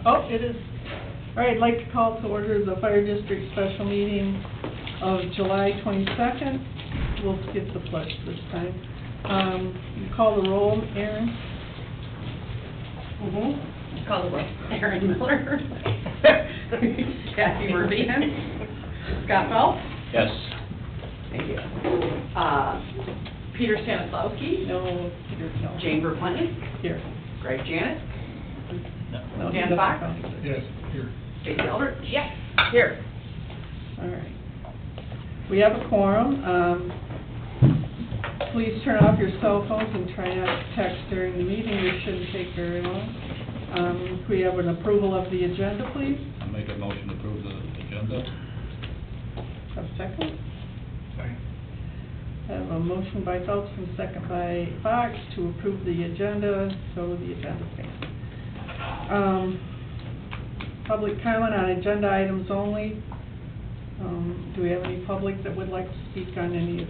Oh, it is. All right, I'd like to call to order the Fire District Special Meeting of July 22nd. We'll skip the pledge this time. You call the roll, Aaron? Call the roll. Aaron Miller. Kathy Murphy. Scott Phelps. Yes. Thank you. Peter Stanislawski. No, Peter, no. Jane Verplank. Here. Greg Janet. No, Dan he Fox. doesn't count. Yes, here. Stacy Albert. Yes. Here. All right. We have a quorum. Please turn off your cell phones and try not to text during the meeting. It shouldn't take very long. We have an approval of the agenda, please. I'll make a motion to approve the agenda. A second. Sorry. I have a motion by Phelps and second by Fox to approve the agenda, so the agenda stands. Public comment on agenda items only. Do we have any public that would like to speak on any of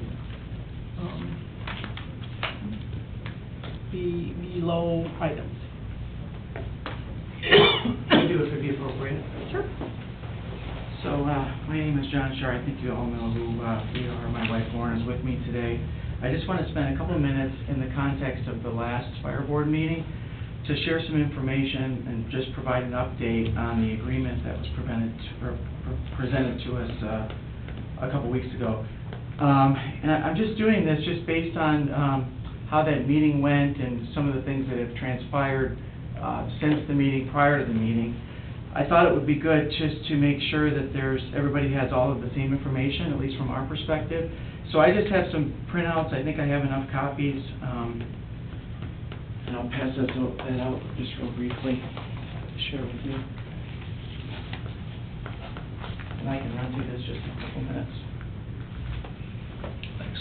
below items? I do, if it'd be appropriate. Sure. So, my name is John Shar. I think you all know who we are. My wife Lauren is with me today. I just want to spend a couple of minutes in the context of the last fire board meeting to share some information and just provide an update on the agreement that was presented to us a couple weeks ago. And I'm just doing this just based on how that meeting went and some of the things that have transpired since the meeting, prior to the meeting. I thought it would be good just to make sure that everybody has all of the same information, at least from our perspective. So I just have some printouts. I think I have enough copies. And I'll pass that out just real briefly to share with you. And I can run through this just in a couple minutes. Thanks.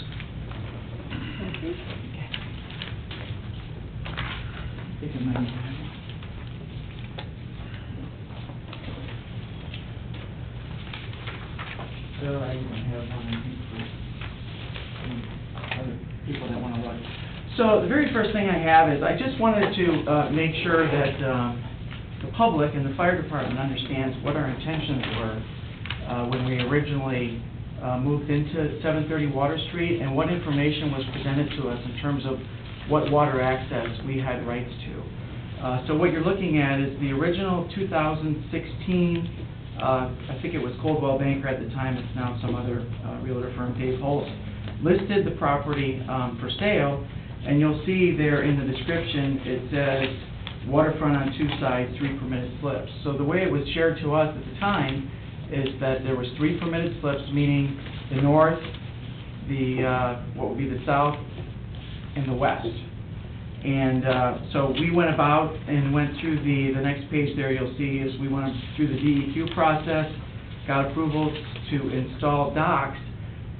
Thank you. Take a minute. So I even have one, I think, for some other people that want to look. So the very first thing I have is I just wanted to make sure that the public and the fire department understands what our intentions were when we originally moved into 730 Water Street and what information was presented to us in terms of what water access we had rights to. So what you're looking at is the original 2016, I think it was Coldwell Banker at the time, it's now some other realtor firm, Dave Holtz, listed the property for sale, and you'll see there in the description it says waterfront on 2 sides, 3 permitted slips. So the way it was shared to us at the time is that there was 3 permitted slips, meaning the north, the what would be the south, and the west. And so we went about and went through the next page there you'll see is we went through the DEQ process, got approval to install docks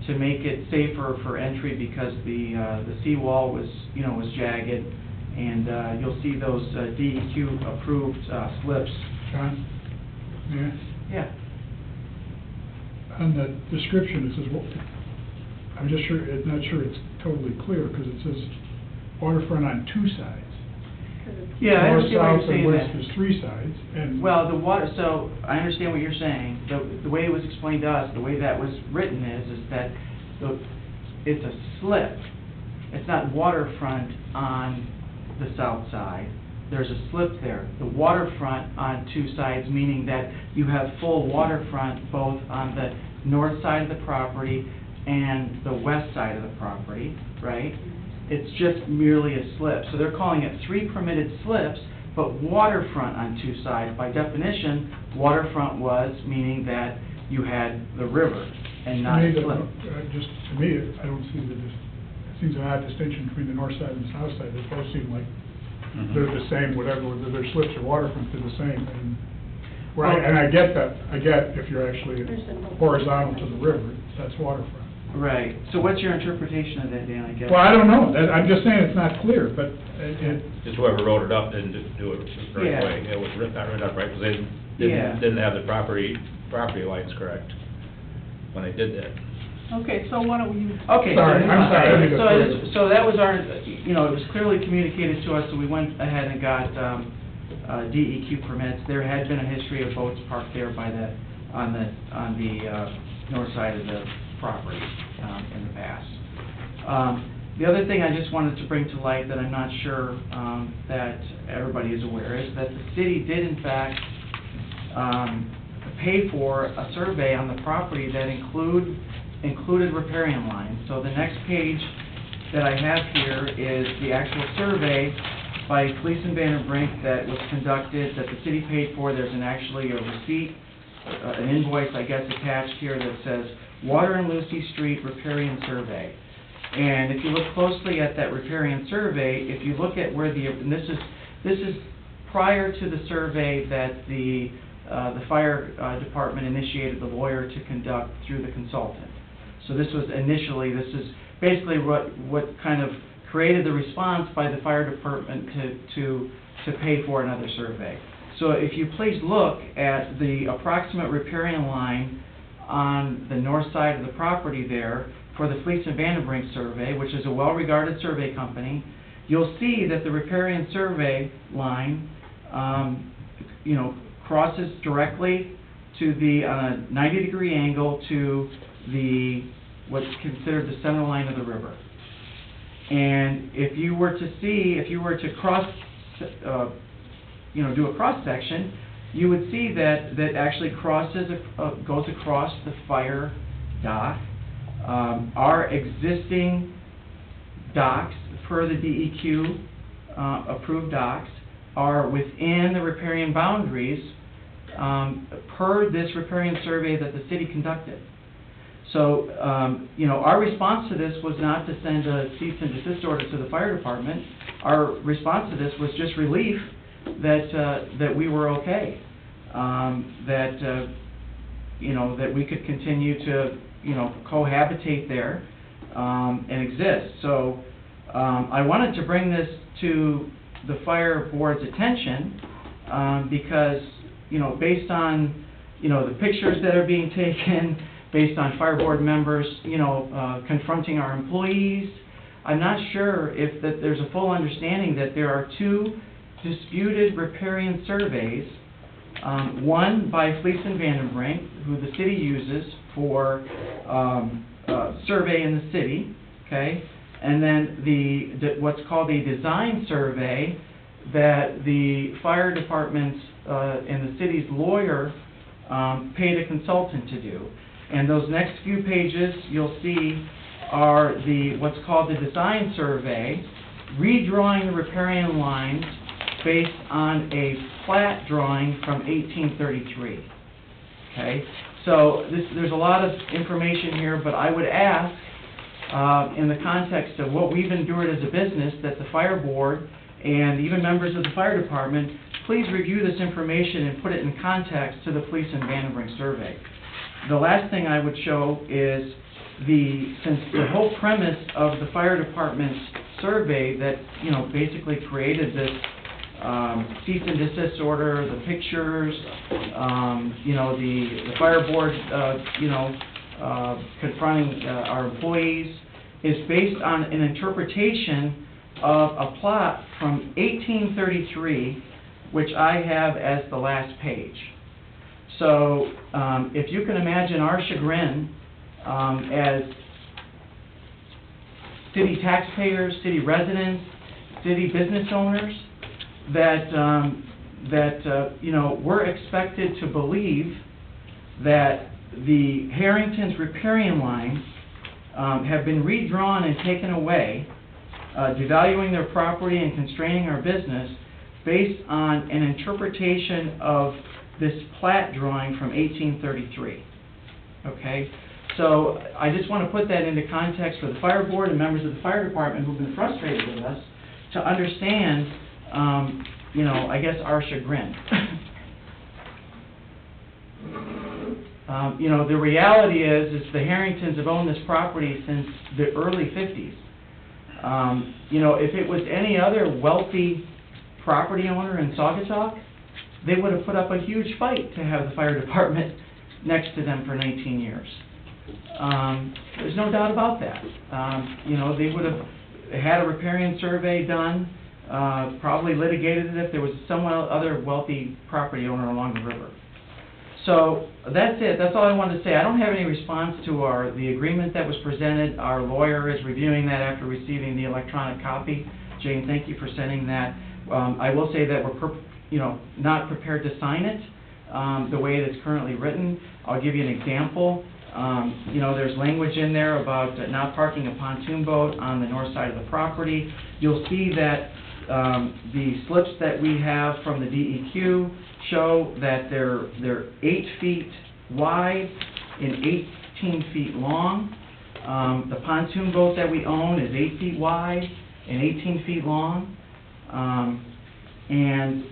to make it safer for entry because the seawall was jagged, and you'll see those DEQ approved slips. John? Yeah. Yeah. On the description, it says, well, I'm just not sure it's totally clear, because it says waterfront on 2 sides. Yeah, I North, understand what south, you're saying. and west, that- there's 3 sides, and... Well, so I understand what you're saying. The way it was explained to us, the way that was written is that it's a slip. It's not waterfront on the south side. There's a slip there. The waterfront on 2 sides, meaning that you have full waterfront both on the north side of the property and the west side of the property, right? It's just merely a slip. So they're calling it 3 permitted slips, but waterfront on 2 sides. By definition, waterfront was meaning that you had the river and not a slip. Just to me, I don't see it seems an odd distinction between the north side and the south side. They both seem like they're the same, whatever, whether they're slips or waterfront, they're the same. And I get that. I get if you're actually horizontal to the river, that's waterfront. Right. So what's your interpretation of that, Dan, I guess? Well, I don't know. I'm just saying it's not clear, but Just whoever wrote it up didn't do it the right Yeah. way. It was not written up right, because they Yeah. didn't have the property lines correct when they did that. Okay, so why don't we... Okay. Sorry, I'm sorry. So that was our, it was clearly communicated to us, so we went ahead and got DEQ permits. There had been a history of boats parked there on the north side of the property in the past. The other thing I just wanted to bring to light that I'm not sure that everybody is aware is that the city did in fact pay for a survey on the property that included riparian lines. So the next page that I have here is the actual survey by Gleason Van Brink that was conducted, that the city paid for. There's actually a receipt, an invoice, I guess, attached here that says Water and Lucy Street Riparian Survey. And if you look closely at that riparian survey, if you look at where and this is prior to the survey that the fire department initiated the lawyer to conduct through the consultant. So this is basically what kind of created the response by the fire department to pay for another survey. So if you please look at the approximate riparian line on the north side of the property there for the Gleason Van Brink survey, which is a well-regarded survey company, you'll see that the riparian survey line, crosses directly to the 90-degree angle to what's considered the center line of the river. And if you were to cross, do a cross section, you would see that actually goes across the fire dock. Our existing docks, per the DEQ approved docks, are within the riparian boundaries per this riparian survey that the city conducted. So, our response to this was not to send a cease and desist order to the fire department. Our response to this was just relief that we were okay, that we could continue to cohabitate there and exist. So I wanted to bring this to the fire board's attention because based on the pictures that are being taken, based on fire board members confronting our employees, I'm not sure if that there's a full understanding that there are two disputed riparian surveys, one by Gleason Van Brink, who the city uses for survey in the city, okay, and then what's called a design survey that the fire department's and the city's lawyer paid a consultant to do. And those next few pages you'll see are what's called the design survey, redrawing the riparian lines based on a plat drawing from 1833. Okay, so there's a lot of information here, but I would ask, in the context of what we've endured as a business, that the fire board and even members of the fire department please review this information and put it in context to the Gleason Van Brink survey. The last thing I would show is since the whole premise of the fire department's survey that basically created this cease and desist order, the pictures, the fire board, confronting our employees, is based on an interpretation of a plot from 1833, which I have as the last page. So if you can imagine our chagrin as city taxpayers, city residents, city business owners, that we're expected to believe that the Harrington's riparian lines have been redrawn and taken away, devaluing their property and constraining our business based on an interpretation of this plat drawing from 1833. Okay? So I just want to put that into context for the fire board and members of the fire department who've been frustrated with us to understand, I guess our chagrin. The reality is the Harringtons have owned this property since the early 50s. If it was any other wealthy property owner in Saugatuck, they would have put up a huge fight to have the fire department next to them for 19 years. There's no doubt about that. They would have had a riparian survey done probably litigated it if there was some other wealthy property owner along the river. So, that's it, that's all I wanted to say. I don't have any response to the agreement that was presented. Our lawyer is reviewing that after receiving the electronic copy. Jane, thank you for sending that. I will say that we're, not prepared to sign it, the way it is currently written. I'll give you an example. There's language in there about not parking a pontoon boat on the north side of the property. You'll see that the slips that we have from the DEQ show that they're 8 feet wide and 18 feet long. The pontoon boat that we own is 8 feet wide and 18 feet long. And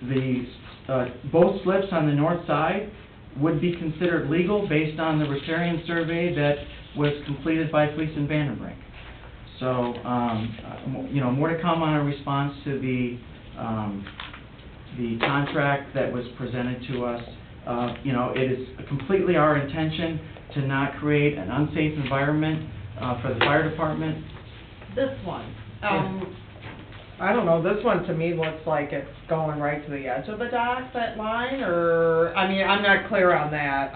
both slips on the north side would be considered legal based on the riparian survey that was completed by Fleece & Vandenbrink. So, more to come on a response to the contract that was presented to us. It is completely our intention to not create an unsafe environment for the fire department. This one, Yeah. I don't know, this one to me looks like it's going right to the edge of the dock, that line, or, I mean, I'm not clear on that,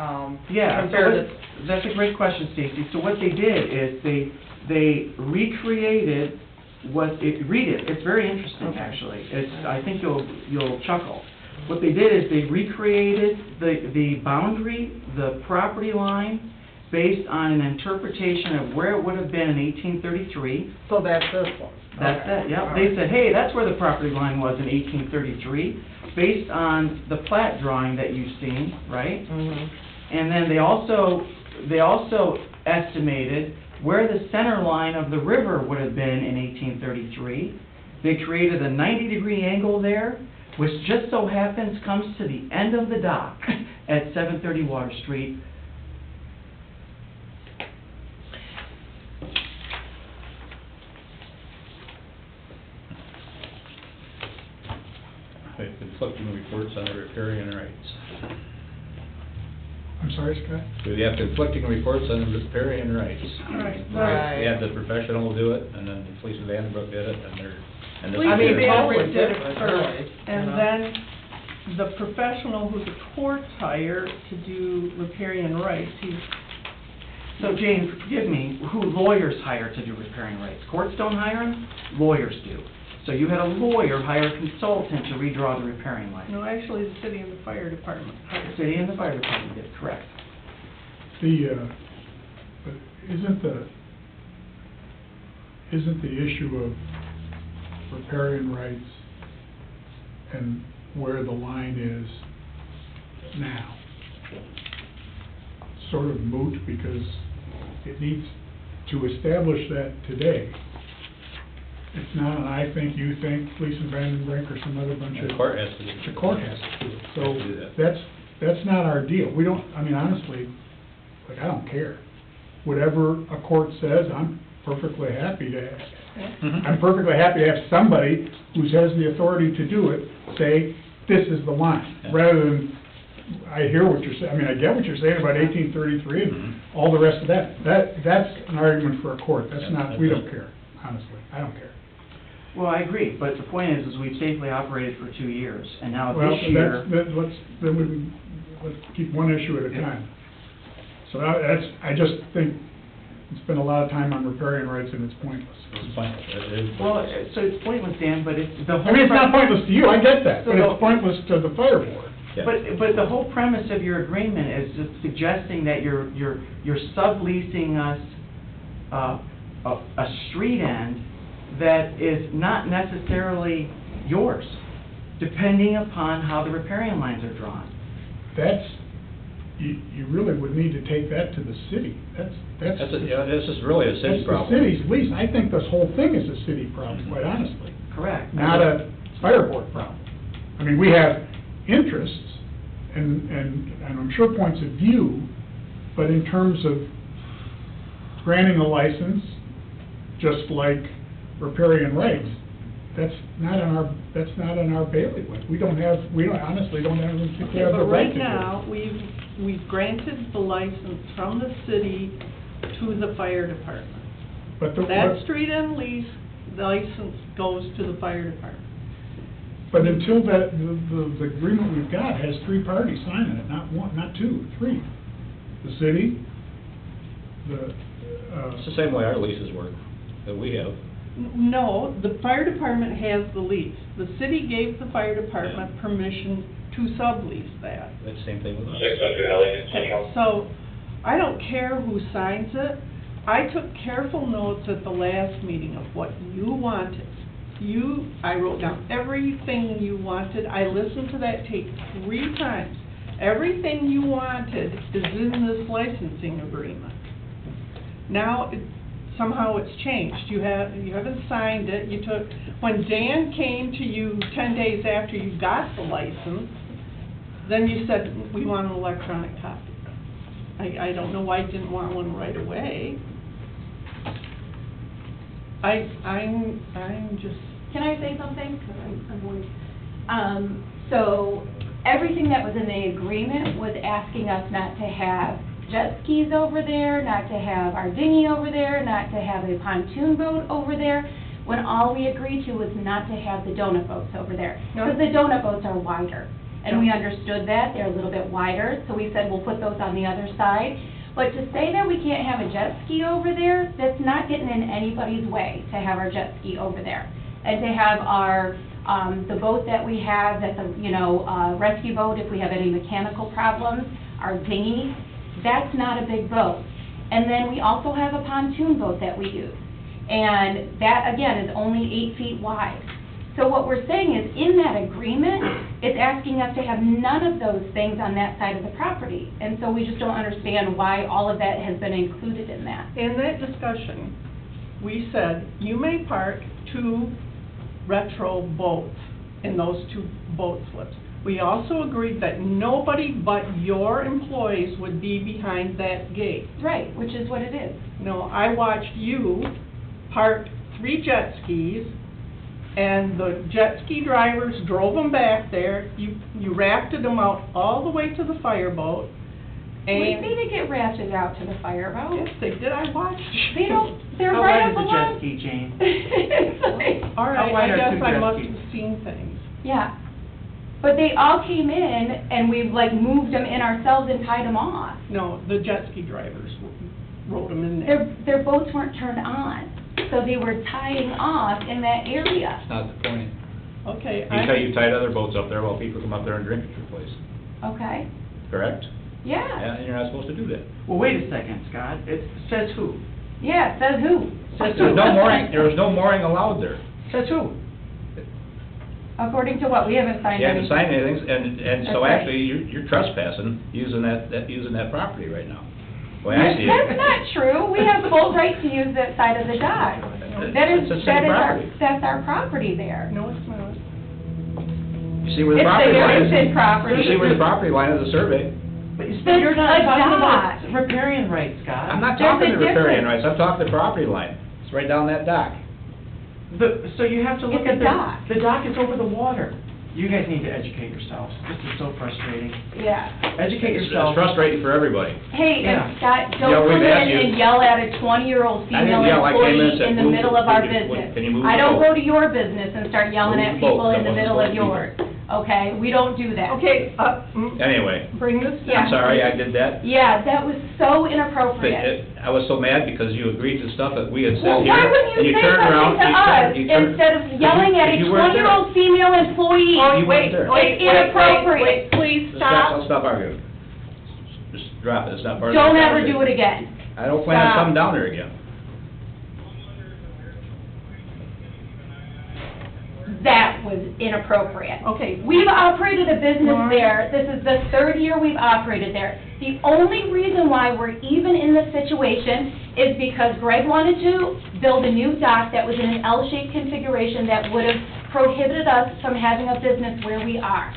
Yeah, compared so that's a great question, Stacy. So what they did is they recreated read it, it's very interesting, Okay. actually. I think you'll chuckle. What they did is they recreated the boundary, the property line, based on an interpretation of where it would have been in 1833. so that's this one. That's Okay. it, yeah. All They right. said, hey, that's where the property line was in 1833, based on the plat drawing that you've seen, right? Mhm. And then they also estimated where the center line of the river would have been in 1833. They created a 90-degree angle there, which just so happens comes to the end of the dock at 730 Water Street. With conflicting reports on the riparian rights. I'm sorry, Scott? We have conflicting reports on the riparian rights. Right. Right. We had the professional do it, and then Fleece & Vandenbroek did it, and this. Fleece I mean, and totally Vandenbroek did it different, first, really, and you know. then the professional who the courts hire to do riparian rights, So Jane, forgive me, who lawyers hire to do riparian rights? Courts don't hire them, lawyers do. So you had a lawyer hire a consultant to redraw the riparian line. actually, the city and the fire department The hired. city and the fire department did, correct. But isn't the issue of riparian rights and where the line is now sort of moot, because it needs to establish that today? It's not an I think, you think, Fleece & Vandenbrink or some other bunch of... The court has to do it. The court has to do it. Has to do So that. that's not our deal. We don't, I mean, honestly, like, I don't care. Whatever a court says, I'm perfectly happy to, Mhm. I'm perfectly happy to have somebody who has the authority to do it say, this is the line, Yeah. rather than, I hear what you're saying, I mean, I get what you're saying about 1833 and Mhm. all the rest of that. That's an argument for a court. That's Yeah, not, we that's don't it. care, honestly. I don't care. Well, I agree, but the point is we've safely operated for 2 years, and now Well, this year... let's keep one issue at a Yeah. time. So I just think we spend a lot of time on riparian rights and it's pointless. It's pointless. It is Well, pointless. so it's pointless, Dan, but it's the whole... I mean, it's not pointless to you, I get that, but So- it's pointless to the fire board. Yeah. But the whole premise of your agreement is just suggesting that you're subleasing us a street end that is not necessarily yours, depending upon how the riparian lines are drawn. That's, you really would need to take that to the city. That's This is really a city the problem. city's lease. I think this whole thing is a city problem, quite honestly, Correct. not a fire board problem. I mean, we have interests and I'm sure points of view, but in terms of granting a license, just like riparian rights, that's not in our bailiwick. We honestly don't have the Okay, right but to right do it. now, we've granted the license from the city to the fire department. But That street and lease license goes to the fire department. But until that, the agreement we've got has three parties signing it, not one, not two, three. The city, It's the same way our leases work, that we have. No, the fire department has the lease. The city gave the fire department permission to sublease that. That's the same thing with us. 600 Elliott, City Hall. So, I don't care who signs it. I took careful notes at the last meeting of what you wanted. I wrote down everything you wanted. I listened to that tape 3 times. Everything you wanted is in this licensing agreement. Now, somehow it's changed. You haven't signed it. When Dan came to you 10 days after you got the license, then you said, we want an electronic copy. I don't know why you didn't want one right away. I'm just... Can I say something? 'Cause I'm so, everything that was in the agreement was asking us not to have jet skis over there, not to have our dinghy over there, not to have a pontoon boat over there, when all we agreed to was not to have the donut boats over there. No. Because the donut boats are wider, and we No. understood that, they're a little bit wider, so we said we'll put those on the other side. But to say that we can't have a jet ski over there, that's not getting in anybody's way to have our jet ski over there. And to have our, the boat that we have, that's a, rescue boat if we have any mechanical problems, our dinghy, that's not a big boat. And then we also have a pontoon boat that we use. And that, again, is only 8 feet wide. So what we're saying is, in that agreement, it's asking us to have none of those things on that side of the property. And so we just don't understand why all of that has been included in that. In that discussion, we said, you may park 2 retro boats in those 2 boat slips. We also agreed that nobody but your employees would be behind that gate. Right, which is what it is. No, I watched you park 3 jet skis, and the jet ski drivers drove them back there. You rafted them out all the way to the fireboat, They and... didn't get rafted out to the fireboat. Yes, they did, I watched. They don't, they're How right wide up is a jet along. ski, Jane? It's like- All right, How wide I are guess 2 I jet must skis? have seen things. Yeah. But they all came in, and we moved them in ourselves and tied them off. No, the jet ski drivers rode them in there. Their boats weren't turned on, so they were tying off in that area. That's not the point. Okay, You tied other boats up there while people come up there and drink at your place, Okay? correct? Yeah. Yeah, and you're not supposed to do that. Well, wait a second, Scott. It says who? Yeah, says who? Says There who? was no mooring allowed there. Says who? According to what? We haven't signed You haven't anything. signed anything, and so That's right. actually, you're trespassing using that property right now. The way I see it. That's not true. We have full right to use that side of the dock. It's the same property. That's our property there. No, it's not. You see where the It's property the line is? Harrington property. You see where the property line is, the survey? But It's you're not a talking dock. about riparian rights, Scott. I'm not There's talking a the riparian difference. rights, I'm talking the property line. It's right down that dock. So you have to look It's a at dock. the dock is over the water. You guys need to educate yourselves. This is so frustrating. Yeah. Educate It's yourself. frustrating for everybody. Hey, Yeah. and Scott, Yeah, don't we've come in asked you- and yell at a 20-year-old I didn't female yell. I came in and employee said, in the "Move middle the- of our can you- business. can you move I the don't boat?" go to your business and start yelling Move at the boat. people in That the middle wasn't of supposed to be yours. Okay, we don't do that. Okay, Anyway, bring this down. Yeah. I'm sorry I did that. Yeah, that was so But inappropriate. I was so mad because you agreed to stuff that we had Well, said here. why wouldn't and you say turned around- something to us you turned- instead of yelling at a you weren't there. 20-year-old female employee? Oh, You weren't there. It's inappropriate. Please Just stop. stop arguing. Just drop it, it's not part of the Don't ever conversation. do it again. I don't plan on Stop. coming down there again. That was inappropriate. Okay. We've operated a business Lauren? there, this is the 3rd year we've operated there. The only reason why we're even in this situation is because Greg wanted to build a new dock that was in an L-shaped configuration that would have prohibited us from having a business where we are.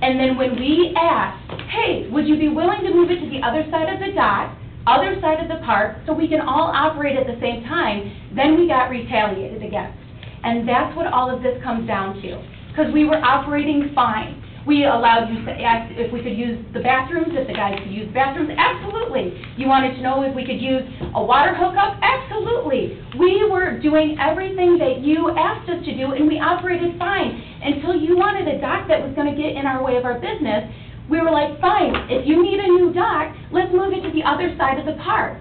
And then when we asked, hey, would you be willing to move it to the other side of the dock, other side of the park, so we can all operate at the same time, then we got retaliated against. And that's what all of this comes down to, because we were operating fine. We allowed you to ask if we could use the bathrooms, if the guys could use bathrooms, absolutely. You wanted to know if we could use a water hookup, absolutely. We were doing everything that you asked us to do, and we operated fine. Until you wanted a dock that was gonna get in our way of our business, we were like, fine, if you need a new dock, let's move it to the other side of the park.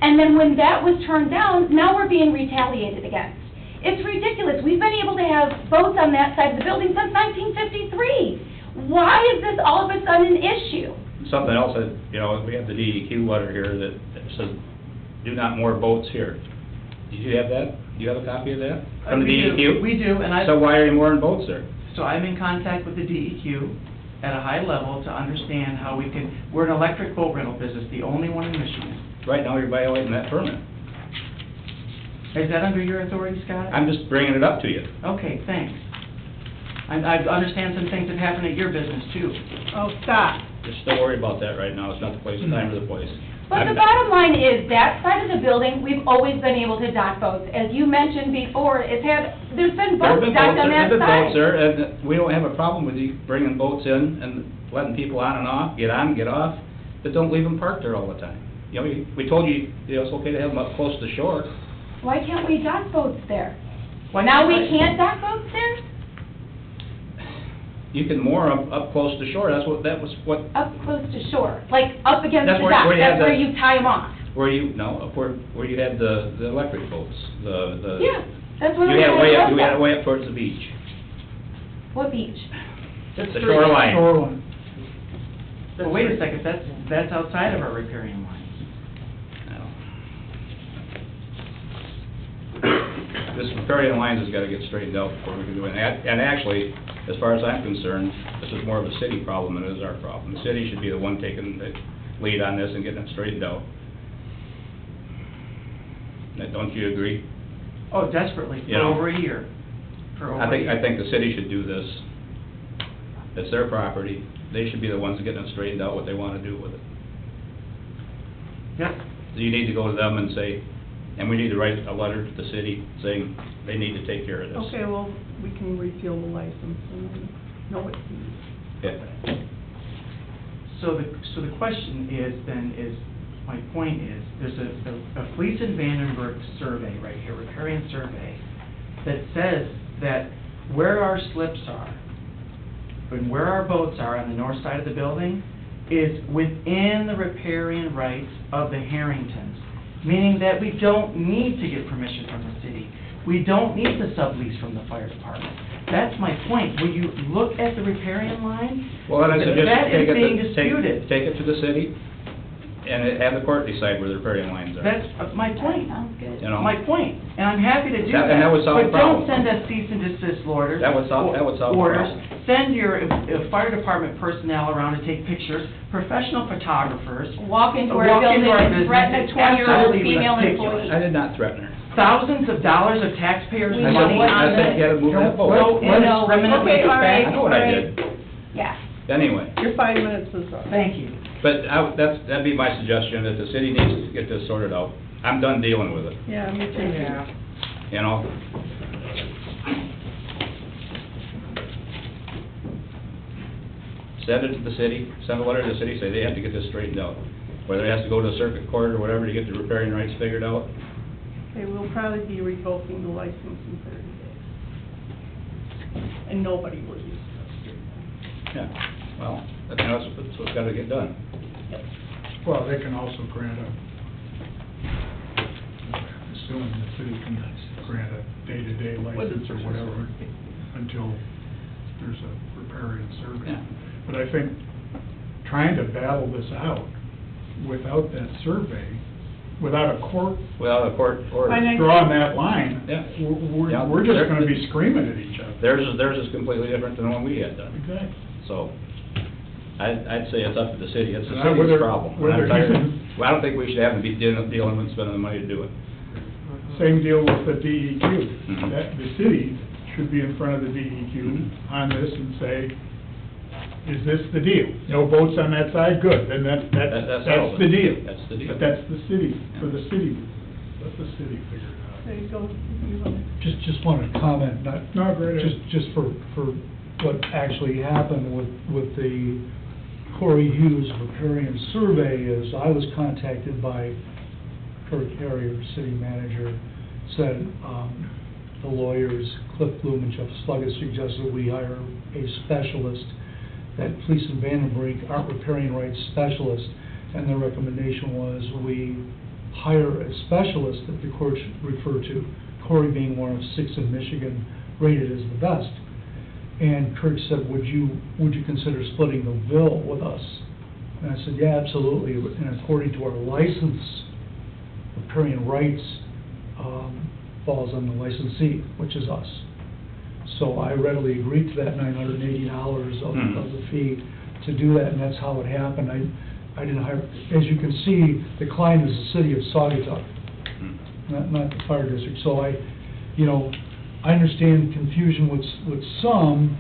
And then when that was turned down, now we're being retaliated against. It's ridiculous. We've been able to have boats on that side of the building since 1953. Why is this all of a sudden an issue? Something else that, you know, we have the DEQ letter here that says, do not moor boats here. Do you have that? Do you have a copy of that? From the We do. DEQ? We do, and So why are you mooring boats there? So I'm in contact with the DEQ at a high level to understand how we can, we're an electric boat rental business, the only one in Michigan. Right now, you're violating that permit. Is that under your authority, Scott? I'm just bringing it up to you. Okay, thanks. I understand some things have happened at your business too. Oh, stop. Just don't worry about that right now. It's not the place, time or the place. But the bottom line is, that side of the building, we've always been able to dock boats. As you mentioned before, there's been boats docked on that There's been boats side. there, and we don't have a problem with you bringing boats in and letting people on and off, get on, get off, but don't leave them parked there all the time. You know, we told you, it's okay to have them up close to shore. Why can't we dock boats there? Why Now we can't I- can't dock boats there? You can moor them up close to shore, that was what, Up close to shore, like up against That's the where- dock, where you that's have where the- you tie them off. where you, no, up where you had the electric boats, the. Yeah, that's where You we had it way up, boats you had at. it way up towards the beach, What beach? the shoreline. Shoreline. But wait a second, that's outside of our riparian lines. This riparian lines has got to get straightened out before we can do it. And actually, as far as I'm concerned, this is more of a city problem than it is our problem. The city should be the one taking the lead on this and getting it straightened out. Now, don't you agree? Oh, desperately, for You know. over a year. For over a year. I think the city should do this. It's their property. They should be the ones getting it straightened out, what they want to do with it. Yep. So you need to go to them and say, and we need to write a letter to the city saying they need to take care of this. Okay, well, we can repeal the license and no it's Yeah. So the question is, my point is, there's a Fleece Vandenberg survey right here, riparian survey, that says that where our slips are, and where our boats are on the north side of the building, is within the riparian rights of the Harringtons, meaning that we don't need to get permission from the city. We don't need to sublease from the fire department. That's my point. Will you look at the riparian line? Well, then I suggest That take is being it, disputed. take it to the city and have the court decide where the riparian lines are. That's my point. Sounds good. You know? My point, and I'm happy to do That- that. and that would solve the But don't problem. send us cease and desist orders. That would solve the Orders. problem. Send your fire department personnel around to take pictures, professional photographers. Walk into our Walk building into our and threaten a business. 20-year-old Absolutely female ridiculous. employee. I did not threaten her. Thousands of dollars of taxpayers' We money know what on I said you this. had to move that Go boat. indiscriminately Okay, all right. I know what I did. Yeah. Anyway, Your 5 minutes is up. Thank you. but that'd be my suggestion, that the city needs to get this sorted out. I'm done dealing with it, Yeah, me too. Yeah. you know? Send it to the city, send a letter to the city, say they have to get this straightened out. Whether it has to go to the circuit court or whatever to get the riparian rights figured out. Okay, we'll probably be revoking the license in 30 days. And nobody will use it. Yeah, well, that's what's gotta get done. Well, they can also grant assuming the city can grant a day-to-day license or whatever until there's a riparian survey. Yeah. But I think trying to battle this out without that survey, without a court Well, the court order, I think- drawing that line, Yeah. we're we're just gonna be screaming at each other. theirs is completely different than the one we had done. Exactly. So, I'd say it's up to the city, it's the And city's whether- problem. And whether I'm tired- he's- Well, I don't think we should have to be dealing with spending the money to do it. Same deal with the DEQ. Mhm. That, the city should be in front of the DEQ Mhm. on this and say, is this the deal? No boats on that side, good, then that's That's the deal. That's the deal. But that's the city, for Yeah. the city, let the city figure it There you go. You want Just wanted to comment, not, out. No, great. just for what actually happened with the Corey Hughes riparian survey is I was contacted by Kirk Harrier, city manager, said, the lawyers, Cliff Bloom and Jeff Sluggood, suggested we hire a specialist, that Fleece and Vandenbrink aren't riparian rights specialists, and their recommendation was we hire a specialist that the court should refer to, Corey being one of 6 in Michigan, rated as the best. And Kirk said, would you consider splitting the bill with us? And I said, yeah, absolutely, and according to our license, riparian rights falls on the licensee, which is us. So I readily agreed to that $980 of the fee to do that, and that's how it happened. I didn't hire, as you can see, the client is the city of Saugatuck, not the fire district. So I understand confusion with some,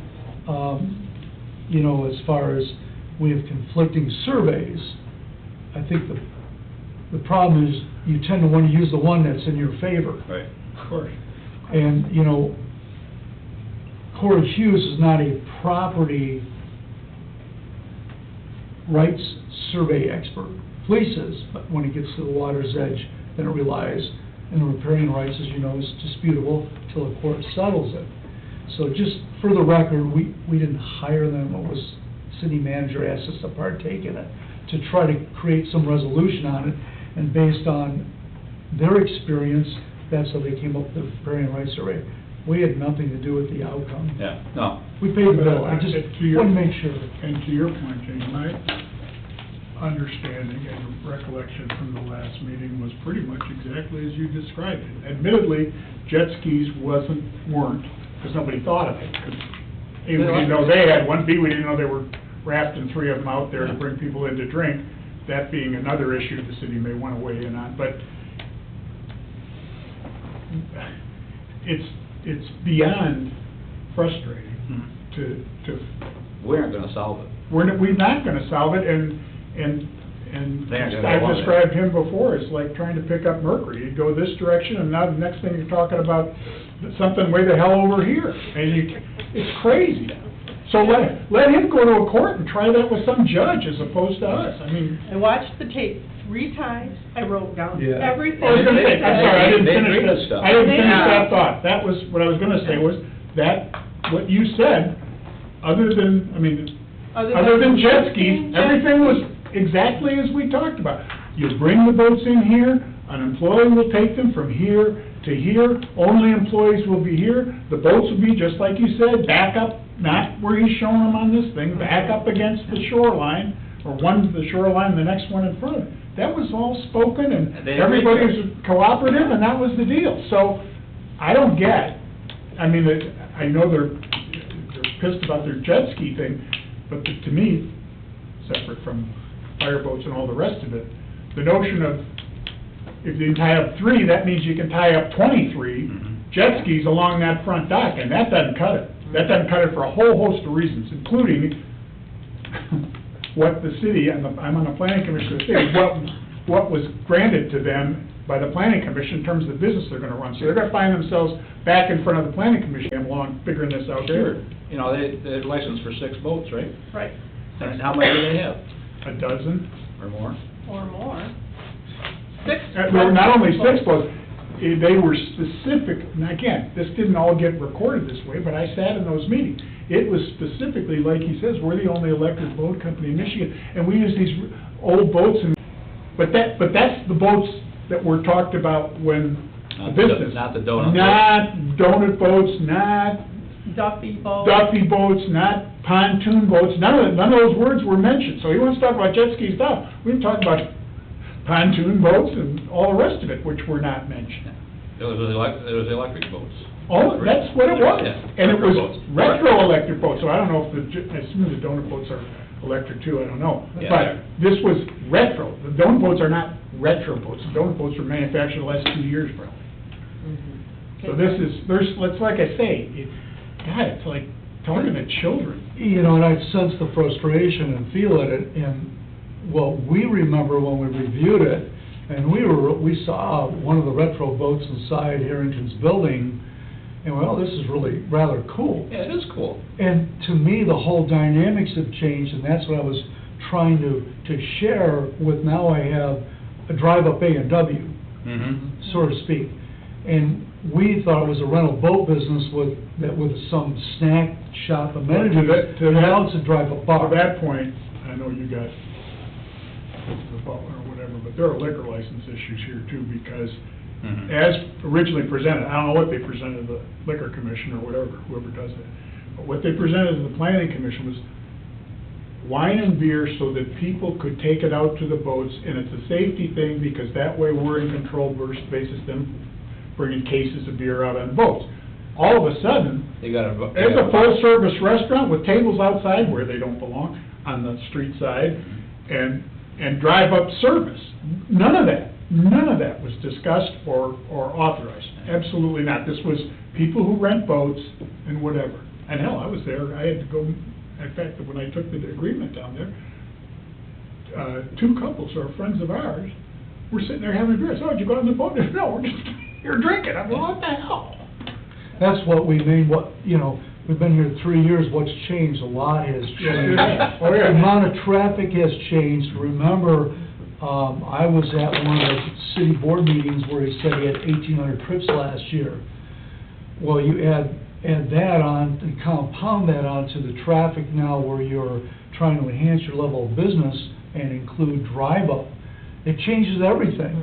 as far as we have conflicting surveys. I think the problem is you tend to want to use the one that's in your favor. Right. Of course. And, Corey Hughes is not a property rights survey expert. Fleece is, but when it gets to the water's edge, then it relies, and the riparian rights, as you know, is disputable till the court settles it. So just for the record, we didn't hire them. It was city manager asked us to partake in it to try to create some resolution on it, and based on their experience, that's how they came up with the riparian rights survey. We had nothing to do with the outcome. Yeah, no. We paid the bill. I just want to make sure. And to your point, Jane, my understanding and recollection from the last meeting was pretty much exactly as you described it. Admittedly, jet skis weren't, because nobody thought of it. 'Cause A, we didn't know they had one, B, we didn't know they were rafting 3 of them out there to bring people in to drink. That being another issue the city may want to weigh in on, but it's beyond frustrating to We aren't gonna solve it. we're not gonna solve it, and They aren't gonna I've want it. described him before, it's like trying to pick up mercury. You go this direction, and now the next thing you're talking about something way the hell over here, and it's crazy. So let him go to a court and try that with some judge as opposed to us. I mean, I watched the tape 3 times, I wrote down Yeah. everything. I was gonna say, I'm sorry, I didn't They finish agree that. with stuff. I didn't finish Yeah. that thought. That was, what I was gonna say was, that, what you said, other than jet skis, everything was exactly as we talked about. You bring the boats in here, an employee will take them from here to here, only employees will be here, the boats will be, just like you said, back up, not where he's showing them on this thing, back up against the shoreline, or one to the shoreline, the next one in front of it. That was all spoken, and They everybody agreed. was cooperative, and that was the deal. So, I don't get, I mean, I know they're pissed about their jet ski thing, but to me, separate from fireboats and all the rest of it, the notion of, if you tie up 3, that means you can tie up 23 jet skis along that front dock, and that doesn't cut it. That doesn't cut it for a whole host of reasons, including what the city, I'm on the planning commission of the city, what was granted to them by the planning commission in terms of the business they're gonna run. So they're gonna find themselves back in front of the planning commission along figuring this out Sure. too. They're licensed for 6 boats, right? Right, And how many do they have? A dozen. Or more? or more. 6. There were not only 6 boats, they were specific, and again, this didn't all get recorded this way, but I sat in those meetings. It was specifically, like he says, we're the only electric boat company in Michigan, and we use these old boats, but that's the boats that were talked about when the Not the- business. not the donut Not donut boats, not Duffy boat. Duffy boats, not pontoon boats, none of those words were mentioned. So he wants to talk about jet ski stuff. We didn't talk about pontoon boats and all the rest of it, which were not mentioned. There was electric boats. Oh, that's what it was. Yeah, And it was retro boats. retro electric boats, so I don't know if I assume the donut boats are electric too, I don't know. Yeah, But this was retro. The donut boats are not retro boats. The donut boats were manufactured the last 2 years probably. So this is, it's like I say, God, it's like talking to children. And I sense the frustration and feel it, and what we remember when we reviewed it, and we saw one of the retro boats inside Harrington's building, and well, this is really rather cool. Yeah, it is cool. And to me, the whole dynamics have changed, and that's what I was trying to share with, now I have a drive-up A&W, Mm-hmm. so to speak. And we thought it was a rental boat business with some snack shop amenities, To that- now it's a drive-up bar. To that point, I know you got the Butler or whatever, but there are liquor license issues here too, because Mhm. as originally presented, I don't know what they presented to the liquor commission or whatever, whoever does it, but what they presented to the planning commission was wine and beer so that people could take it out to the boats, and it's a safety thing, because that way we're in control versus them bringing cases of beer out on boats. All of a sudden, They got a. it's a full-service restaurant with tables outside where they don't belong, on the street side, and drive-up service. None of that was discussed or authorized. Absolutely not. This was people who rent boats and whatever. And hell, I was there, I had to go, in fact, when I took the agreement down there, two couples who are friends of ours were sitting there having a beer. I said, "Oh, did you go on the boat?" They said, "No, we're just here drinking." I'm going, "What the hell?" That's what we mean, we've been here 3 years, what's changed, a lot has changed. Oh, yeah. The amount of traffic has changed. Remember, I was at one of the city board meetings where he said he had 1,800 trips last year. Well, you add that on, and compound that onto the traffic now where you're trying to enhance your level of business and include drive-up, it changes everything.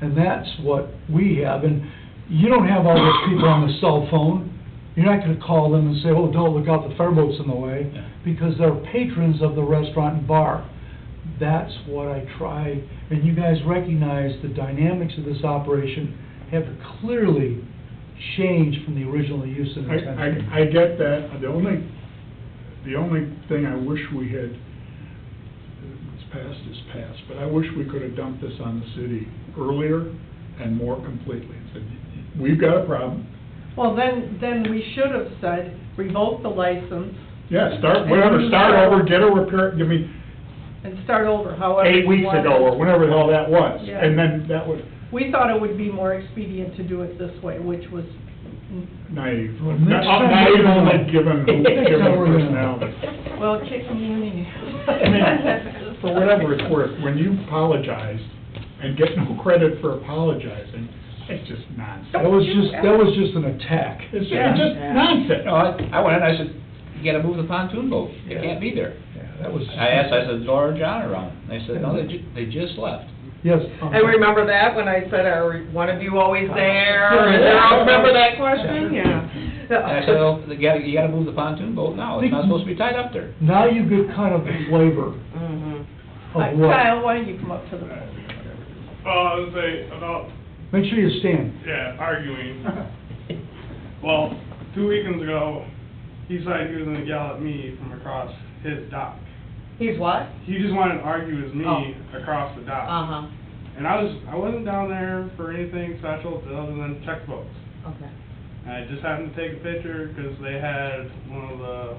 And that's what we have, and you don't have all those people on the cell phone. You're not gonna call them and say, "Oh, don't look out, the fireboat's in the way," Yeah. because they're patrons of the restaurant and bar. That's what I try, and you guys recognize the dynamics of this operation have clearly changed from the original use and intention. I get that. The only thing I wish we had, what's past is past, but I wish we could have dumped this on the city earlier and more completely. And said, we've got a problem. Well, then we should have said, revoke the license Yeah, start over, get a repair, and start over however. 8 you weeks want. ago, or whenever the hell that was. Yeah. And then that was We thought it would be more expedient to do it this way, which was, naive. Well, next time Naive we're gonna- only given Next time we're gonna- personality. well, kick me. I mean, for whatever it's worth, when you apologize and get no credit for apologizing, it's just nonsense. That was just an attack. It's Yeah. just nonsense. No, I went in, I said, you gotta move the pontoon boat, it Yeah. can't be there. Yeah, that was. I said, Laura or John around, they said, no, they just left. Yes. I remember that when I said, are one of you always there? Yeah. And I remember that question, And I said, oh, you gotta move the pontoon boat now, it's not supposed to be tied up there. Now you get kind of the flavor Mhm. of what. Kyle, why don't you come up to the podium? I would say about, Make sure you stand. arguing. Well, 2 weekends ago, he decided he was gonna yell at me from across his dock. He's what? He just wanted to argue with me Oh. across the dock. Uh-huh, And I wasn't down there for anything special other than check boats. okay. And I just happened to take a picture because they had one of the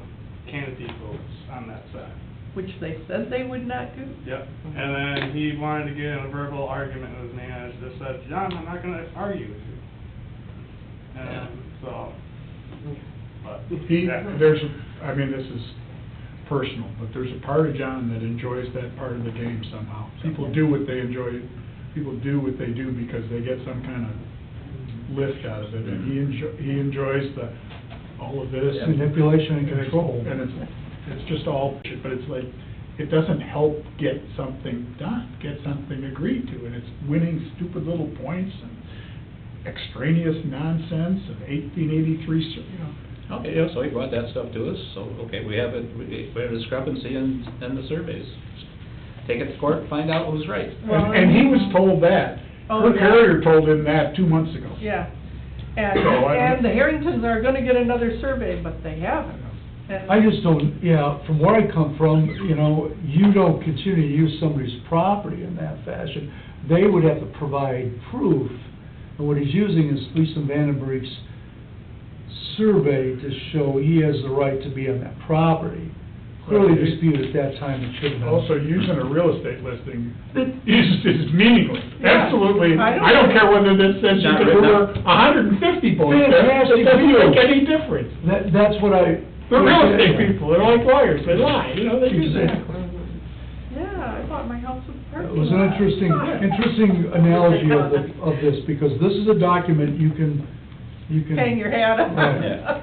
canopy boats on that side. Which they said they would not do. Yep. And then he wanted to get in a verbal argument with me, and I just said, John, I'm not gonna argue with you. And so, but, yeah. This is personal, but there's a part of John that enjoys that part of the game somehow. People do what they enjoy, people do what they do because they get some kind of lift out of it, and he enjoys all of this. Manipulation and control. And it's just all, but it's like, it doesn't help get something done, get something agreed to, and it's winning stupid little points and extraneous nonsense of 1883, Okay, yeah, so he brought that stuff to us, so, okay, we have a discrepancy in the surveys. Take it to court, find out who's right. And he was told that. Oh, Kirk yeah. Harrier told him that 2 months ago. Yeah. So, I don't- And the Harringtons are gonna get another survey, but they haven't. And- I just don't, from where I come from, you don't continue to use somebody's property in that fashion. They would have to provide proof, and what he's using is Lisa Vandenberg's survey to show he has the right to be on that property. clearly disputed at that time, it should have been. Also, using a real estate listing is meaningless. Yeah. Absolutely. I I don't care whether this says you Not can written order up. 150 boats. Fantastic It doesn't view. make any difference. That's what I. The real estate people, they're like lawyers, they lie, you know, they do that. Exactly. Yeah, I bought my house with It parking was an lot. interesting analogy of this, because this is a document you can. Hang your hat on. Right. Yeah.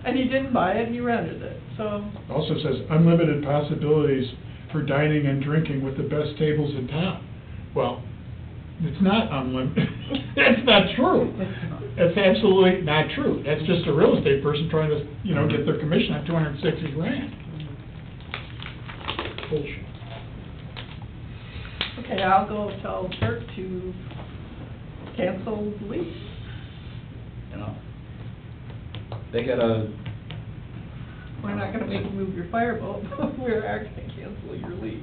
And he didn't buy it, he rented it, so. Also says unlimited possibilities for dining and drinking with the best tables in town. Well, it's not unlimited. That's not true. That's absolutely not true. That's just a real estate person trying to, you know, get their commission on $260,000. Bullshit. Okay, I'll go tell Kirk to cancel the lease. You know? They got a, We're not gonna make you move your fireboat, we're actually gonna cancel your lease.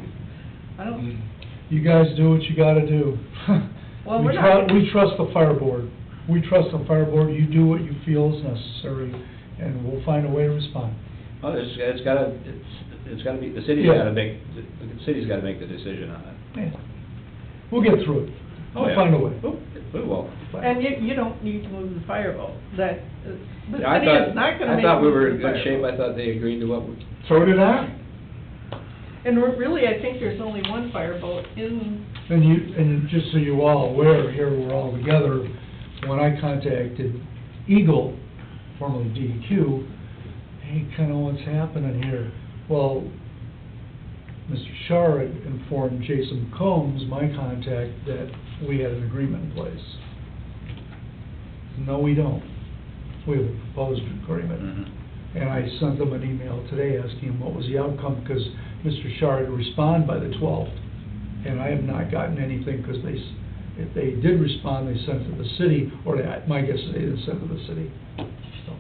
I don't, You guys do what you gotta do. Well, We we're not- We trust the fire board. We trust the fire board, you do what you feel is necessary, and we'll find a way to respond. oh, it's gotta be, the city's Yeah. gotta make, the city's gotta make the decision on it. Yeah. We'll get through it. Oh, We'll yeah. find a way. Oh, we will. and you don't need to move the fireboat, that, the Yeah, I city thought, is not gonna I make thought we you were move in the good shape, I fireboat. thought they agreed to what we, So did I. And really, I think there's only one fireboat in, And just so you're all aware, here we're all together, when I contacted Eagle, formerly DEQ, hey, kinda what's happening here? Well, Mr. Shar had informed Jason Combs, my contact, that we had an agreement in place. No, we don't. We have a proposed agreement. Mhm. And I sent them an email today asking him what was the outcome, because Mr. Shar had to respond by the 12th. And I have not gotten anything, because if they did respond, they sent it to the city, or my guess is they didn't send it to the city. So,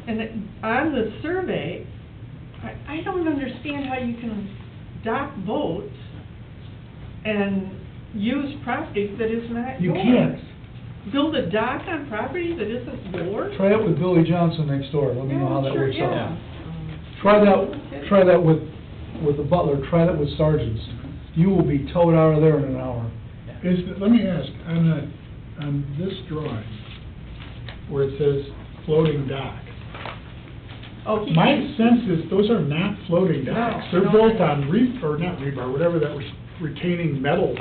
and on the survey, I don't understand how you can dock boats and use property that is not You yours. can't. Build a dock on property that isn't yours? Try it with Billy Johnson next door, let me know how that Sure, works out. yeah. Try that with the butler, try that with sergeants. You will be towed out of there in an hour. Let me ask, on this drawing, where it says floating dock, Oh, he- my sense is those are not floating docks. No, They're no. built on or not rebar, whatever that was, retaining metal.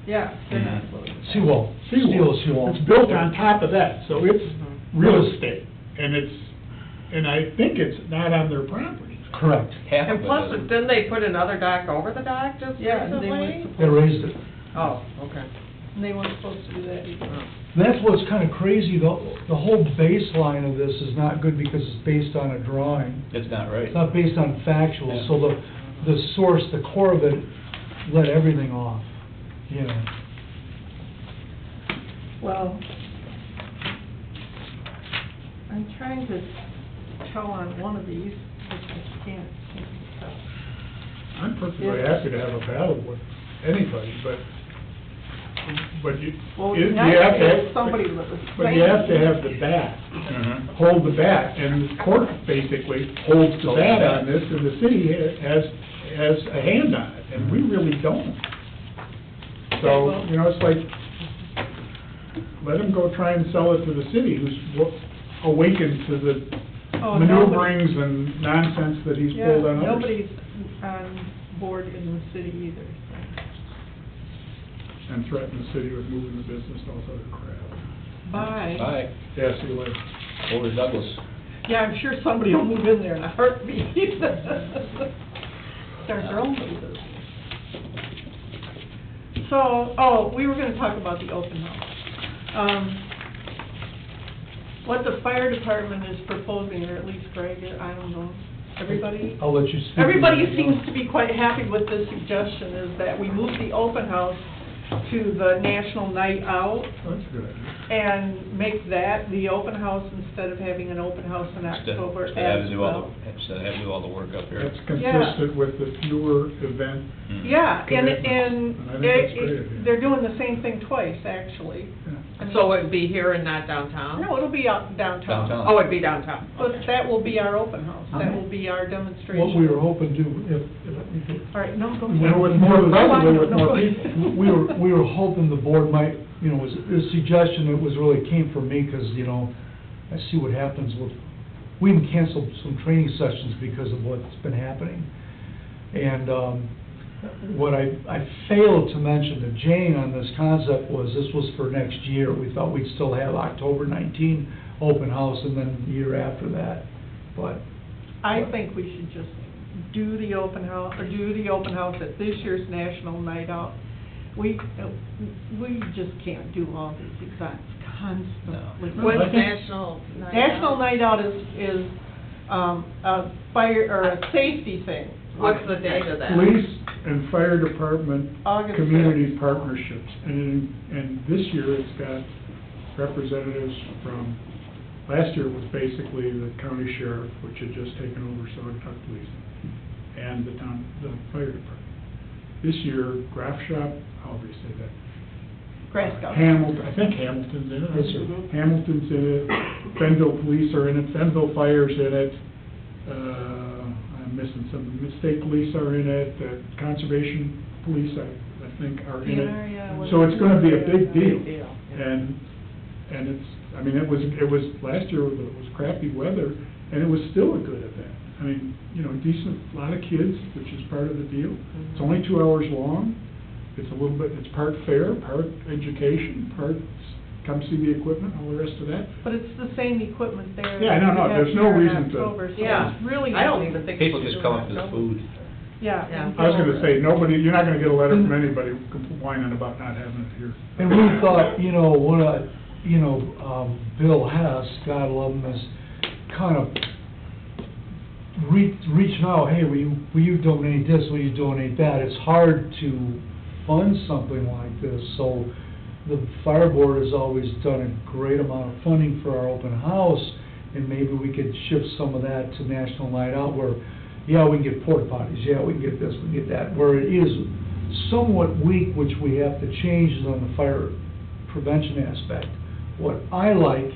Yeah, they're not Mhm. floating. Seawall, steel seawall. It's built on top of that, so it's real estate, and I think it's not on their property. Correct. half of And it plus, isn't. didn't they put another dock over the dock just Yeah, and they recently? weren't They raised it. Oh, okay. And they weren't supposed to do that either. That's what's kind of crazy, the whole baseline of this is not good because it's based on a drawing. It's not right. It's not based on factual, Yeah. so the source, the core of it, let everything off, you know. Well, I'm trying to tell on one of these, but I can't seem to tell. I'm perfectly happy to have a battle with anybody, but you, Well, you nice have to if have, somebody was but you have to have the bat, Mhm. hold the bat, and the court basically holds the Holds the bat bat. on this, and the city has a hand on it, and we really don't. So, well- you know, it's like, let him go try and sell it to the city, who's awakened to the Oh, nobody- maneuverings and nonsense that he's Yeah, pulled on others. nobody's on board in the city either, so. And threaten the city with moving the business and all this other crap. Bye. Bye, Yeah, see you later. over to Douglas. Yeah, I'm sure somebody will move in there in a heartbeat. Start their own business. So, we were gonna talk about the open house. What the fire department is proposing, or at least Greg, I don't know, everybody? I'll let you speak. Everybody seems to be quite happy with this suggestion, is that we move the open house to the National Night Out That's a good idea. and make that the open house instead of having an open house in October Instead of as do all well. instead of having to do all the work up here. That's consistent with the fewer event. Mhm. Yeah, and commitments. And I think that's a great idea. they're doing the same thing twice, actually. Yeah. So it'd be here and not downtown? No, it'll be out downtown. Downtown. Oh, it'd be downtown. But that will be our open house, that will be our demonstration. What we were hoping to, if All right, no, go You ahead. know, with more, probably with more No, people. we were hoping the board might, you know, was a suggestion that was really came from me, because, you know, I see what happens with, we even canceled some training sessions because of what's been happening. And, what I failed to mention to Jane on this concept was, this was for next year. We thought we'd still have October 19 open house, and then the year after that, but. I think we should just do the open house, or do the open house at this year's National Night Out. We just can't do all these events constantly. No, What's I think- National Night Out? National Night Out is a fire, or a safety thing. What's the date of that? Police and fire department August community 5th. partnerships. And this year it's got representatives from, last year it was basically the county sheriff, which had just taken over Saugatuck Police, and the fire department. This year, Graf Shop, however you say that, Grass Valley. Hamilton, I think Hamilton's in it. Yes, sir. Hamilton's in it, Fenville Police are in it, Fenville Fire's in it, I'm missing some, State Police are in it, Conservation Police, I think, are in Yeah, it. So it's gonna be a big deal. Big deal. And it's, I mean, it was, last year it was crappy weather, and it was still a good event. I mean, you know, decent, lot of kids, which is part of the deal. It's only 2 hours long. It's a little bit, it's part fair, part education, part come see the equipment, all the rest of that. But it's the same equipment there. Yeah, no, no, that we there's no have here in reason to- October, so Yeah, it's really. I don't even think. People we just should come do up to that. the food. Yeah. Yeah. and I was gonna say, nobody, you're not gonna get a letter from Mm-hmm. anybody whining about not having it here. And we thought, you know, Bill Hess, God love him, is kind of reaching out, hey, will you donate this, will you donate that? It's hard to fund something like this, so the fire board has always done a great amount of funding for our open house, and maybe we could shift some of that to National Night Out, where, yeah, we can get porta potties, yeah, we can get this, we can get that, where it is somewhat weak, which we have to change, is on the fire prevention aspect. What I like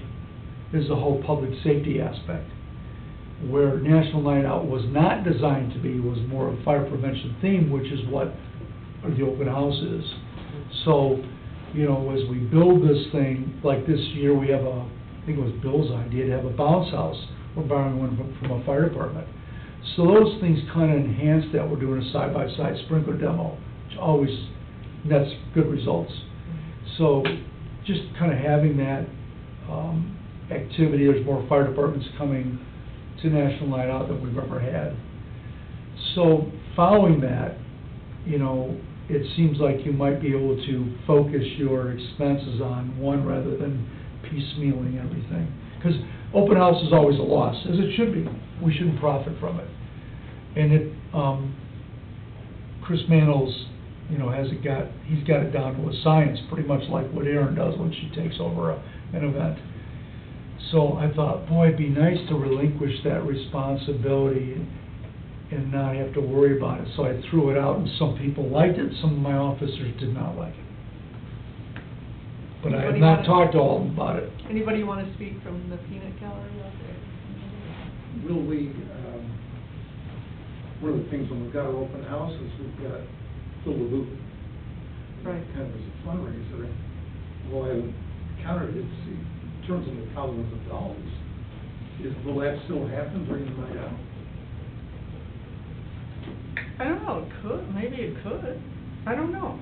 is the whole public safety aspect, where National Night Out was not designed to be, was more of a fire prevention theme, which is what the open house is. So, you know, as we build this thing, like this year, we have I think it was Bill's idea to have a bounce house. We're borrowing one from a fire department. So those things kind of enhance that. We're doing a side-by-side sprinkler demo, which always, that's good results. So just kind of having that activity, there's more fire departments coming to National Night Out than we've ever had. So following that, you know, it seems like you might be able to focus your expenses on one rather than piecemealing everything. Because open house is always a loss, as it should be. We shouldn't profit from it. And Chris Manels, you know, he's got it down to a science, pretty much like what Erin does when she takes over an event. So I thought, boy, it'd be nice to relinquish that responsibility and not have to worry about it. So I threw it out, and some people liked it, some of my officers did not like it. But I have Anybody not wanna- talked to all of them about it. Anybody want to speak from the peanut gallery out there? Will we, one of the things when we've got our open house is we've got fill the loop. Right. Kind of as a fundraiser, although I haven't counted it, in terms of the thousands of dollars, will that still happen during the night out? I don't know, it could, maybe it could. I don't know.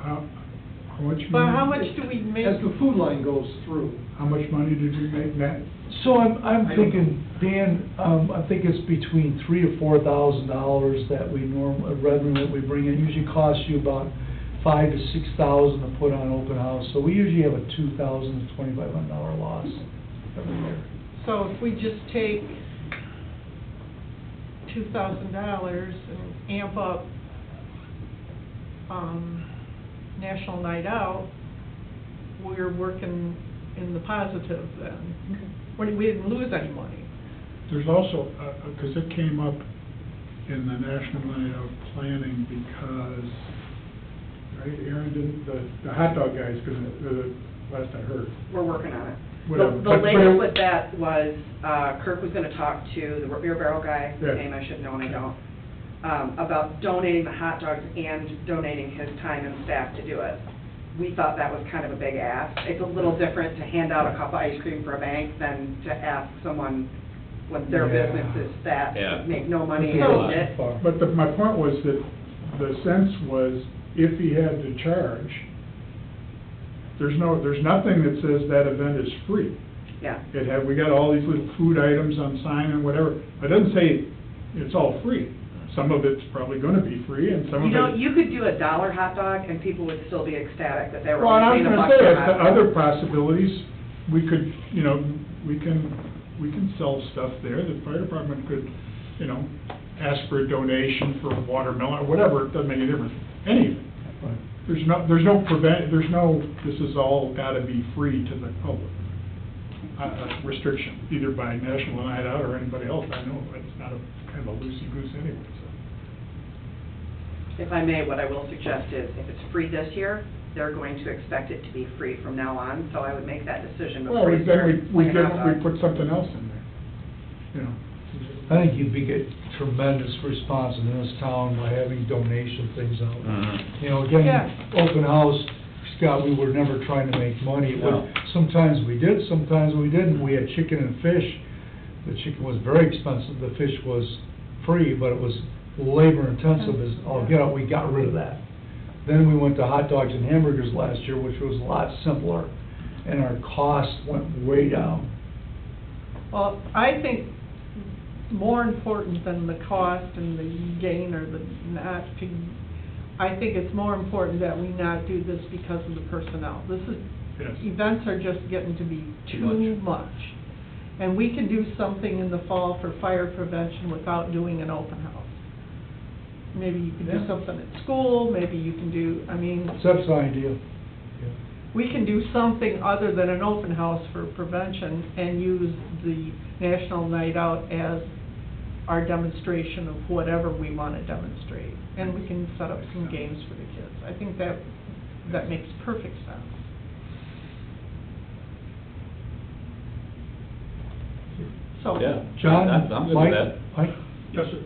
How much money? But how much do we make? As the food line goes through, How much money did we make, Matt? So I'm I don't thinking, Dan, I think it's between $3,000 to $4,000 that revenue that we bring in. Usually costs you about $5,000 to $6,000 to put on open house. So we usually have a $2,000 to $2,500 loss every year. So if we just take $2,000 and amp up, National Night Out, we're working in the positive then. We didn't lose any money. There's also, because it came up in the National Night Out planning because, right, Aaron, didn't, the hot dog guys, because last I heard. We're working on it. Whatever. The But- latest with that was, Kirk was gonna talk to the beer barrel guy, Yeah. whose name I should know and I don't, about donating the hot dogs and donating his time and staff to do it. We thought that was kind of a big ask. It's a little different to hand out a cup of ice cream for a bank than to ask someone when their Yeah. business is that, Yeah. make no money That's a and little eat it. too far. But my point was that the sense was, if he had to charge, there's nothing that says that event is free. Yeah. We got all these little food items on sign and whatever, but it doesn't say it's all free. Some of it's probably gonna be free, and some of it... You know, you could do $1 hot dog and people would still be ecstatic that they were Well, and I only was paying gonna $1 say, for a as hot to dog. other possibilities, we could, we can sell stuff there. The fire department could, ask for a donation for watermelon, or whatever, it doesn't make any difference. Anything. There's no, this is all gotta be free to the public. Restriction, either by National Night Out or anybody else, I know, but it's not kind of a loosey-goose anyway, so. If I may, what I will suggest is, if it's free this year, they're going to expect it to be free from now on, so I would make that decision Well, before you start then we slinging hot dogs. put something else in there, I think you'd get tremendous response in this town by having donation things out. Mhm. Again, Yeah. open house, Scott, we were never trying to make money. It would- No. Sometimes we did, sometimes we didn't. We had chicken and fish. The chicken was very expensive, the fish was free, but it was labor intensive as all get out. We got rid of that. Then we went to hot dogs and hamburgers last year, which was a lot simpler, and our cost went way down. Well, I think more important than the cost and the gain or the not, I think it's more important that we not do this because of the personnel. Yes. Events are just getting to be Too too much. much. And we can do something in the fall for fire prevention without doing an open house. Maybe you can do Yeah. something at school, maybe you can do, That's the idea. we can do something other than an open house for prevention and use the National Night Out as our demonstration of whatever we want to demonstrate. And we can set up some games for the kids. I think that makes perfect sense. So, Yeah. John, I'm good with Mike, that. Mike, Yes, sir.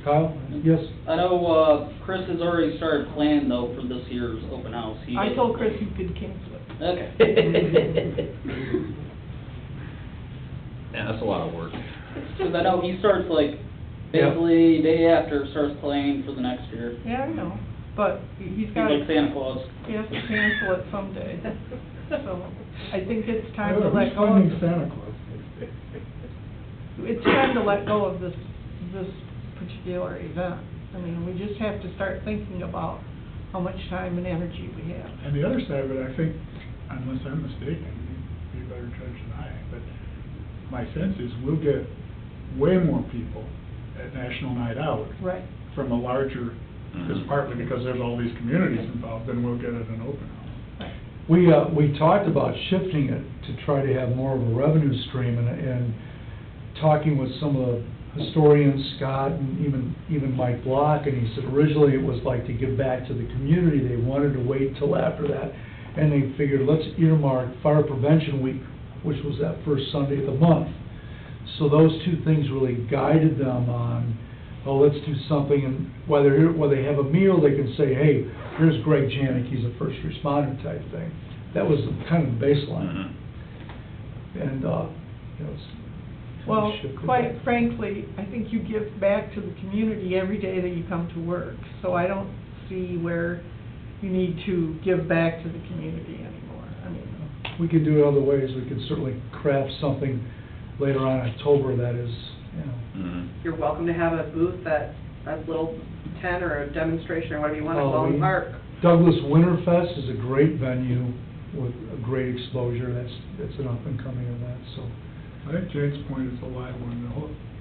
Kyle, yes? I know, Chris has already started planning though for this year's open house. He I doesn't- told Chris he could cancel it. Okay. Yeah, that's a lot of work. Cause I know he starts like, basically day after starts planning for the next year. Yeah, I know, but he's He's got, like Santa Claus. he has to cancel it someday. So, I think it's time to Who's let go funding of, Santa Claus? it's time to let go of this particular event. I mean, we just have to start thinking about how much time and energy we have. And the other side of it, I think, unless I'm mistaken, you'd be a better judge than I am, but my sense is we'll get way more people at National Night Out Right. from a larger, just partly because there's all these communities involved, than we'll get at an open house. We talked about shifting it to try to have more of a revenue stream, and talking with some of the historians, Scott, and even Mike Block, and he said originally it was like to give back to the community. They wanted to wait till after that, and they figured, let's earmark Fire Prevention Week, which was that first Sunday of the month. So those two things really guided them on, oh, let's do something, and whether they have a meal, they can say, hey, here's Greg Janik, he's a first responder type thing. That was kind of the baseline. And, it's Well, shifted quite back. frankly, I think you give back to the community every day that you come to work. So I don't see where you need to give back to the community anymore. I mean, We could do it other ways. We could certainly craft something later on in October that is, You're welcome to have a booth at a little tent or a demonstration or whatever you want at Halloween. Lone Park. Douglas Winterfest is a great venue with a great exposure. That's an up and coming event, so. I think Jake's point is a live one.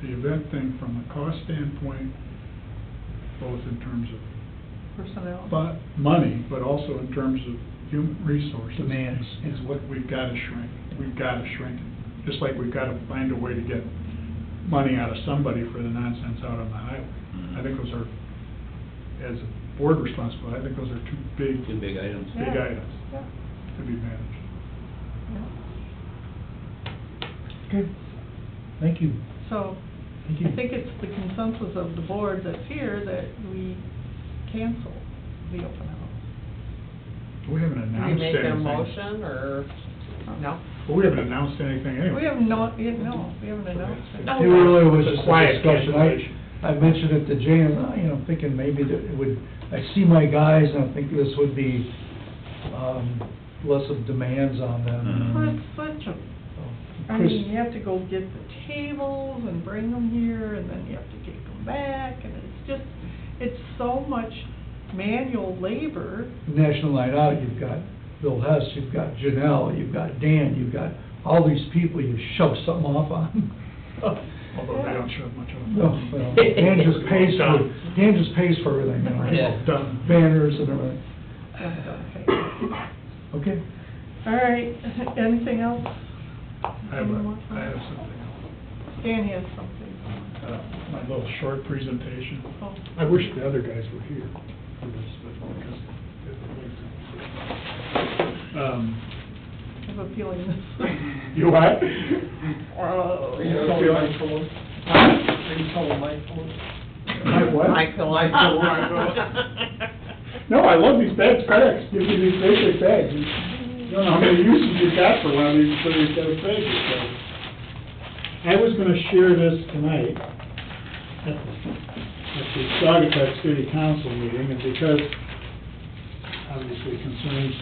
The event thing from a cost standpoint, both in terms of personnel. money, but also in terms of human resources. Demands. Is what we've got to shrink. We've got to shrink it. Just like we've got to find a way to get money out of somebody for the nonsense out on the highway. I think those are, as a board responsibility, I think those are two big Two big items. items Yeah. to be managed. Okay, thank you. So, Thank you. I think it's the consensus of the board that's here that we cancel the open house. We haven't Do we announced make a anything. motion, or, no? Well, we haven't announced anything anyway. We have not, no, we haven't announced it. It really was It's a just a quiet discussion. cancellation. I mentioned it to Jane, thinking maybe that it would, I see my guys, and I think this would be, less of demands on them. Well, it's such a, I Chris- mean, you have to go get the tables and bring them here, and then you have to take them back, and it's just, it's so much manual labor. National Night Out, you've got Bill Hess, you've got Janelle, you've got Dan, you've got all these people you shove something off on. Although they don't shove much on. No, well, Dan just pays for everything, Yeah. Done. Banners and everything. Okay. Okay. All right, anything else? I have something else. Dan has something. My little short presentation. Oh. I wish the other guys were here for this, but because I have a feeling this. You what? Oh. Are you calling my phone? Are you calling my phone? My what? Michael. No, I love these bags, FedEx gives you these basic bags. You don't know how many uses you've got for one of these, for these bags, so. I was gonna share this tonight at the Saugatuck City Council meeting, and because obviously concerns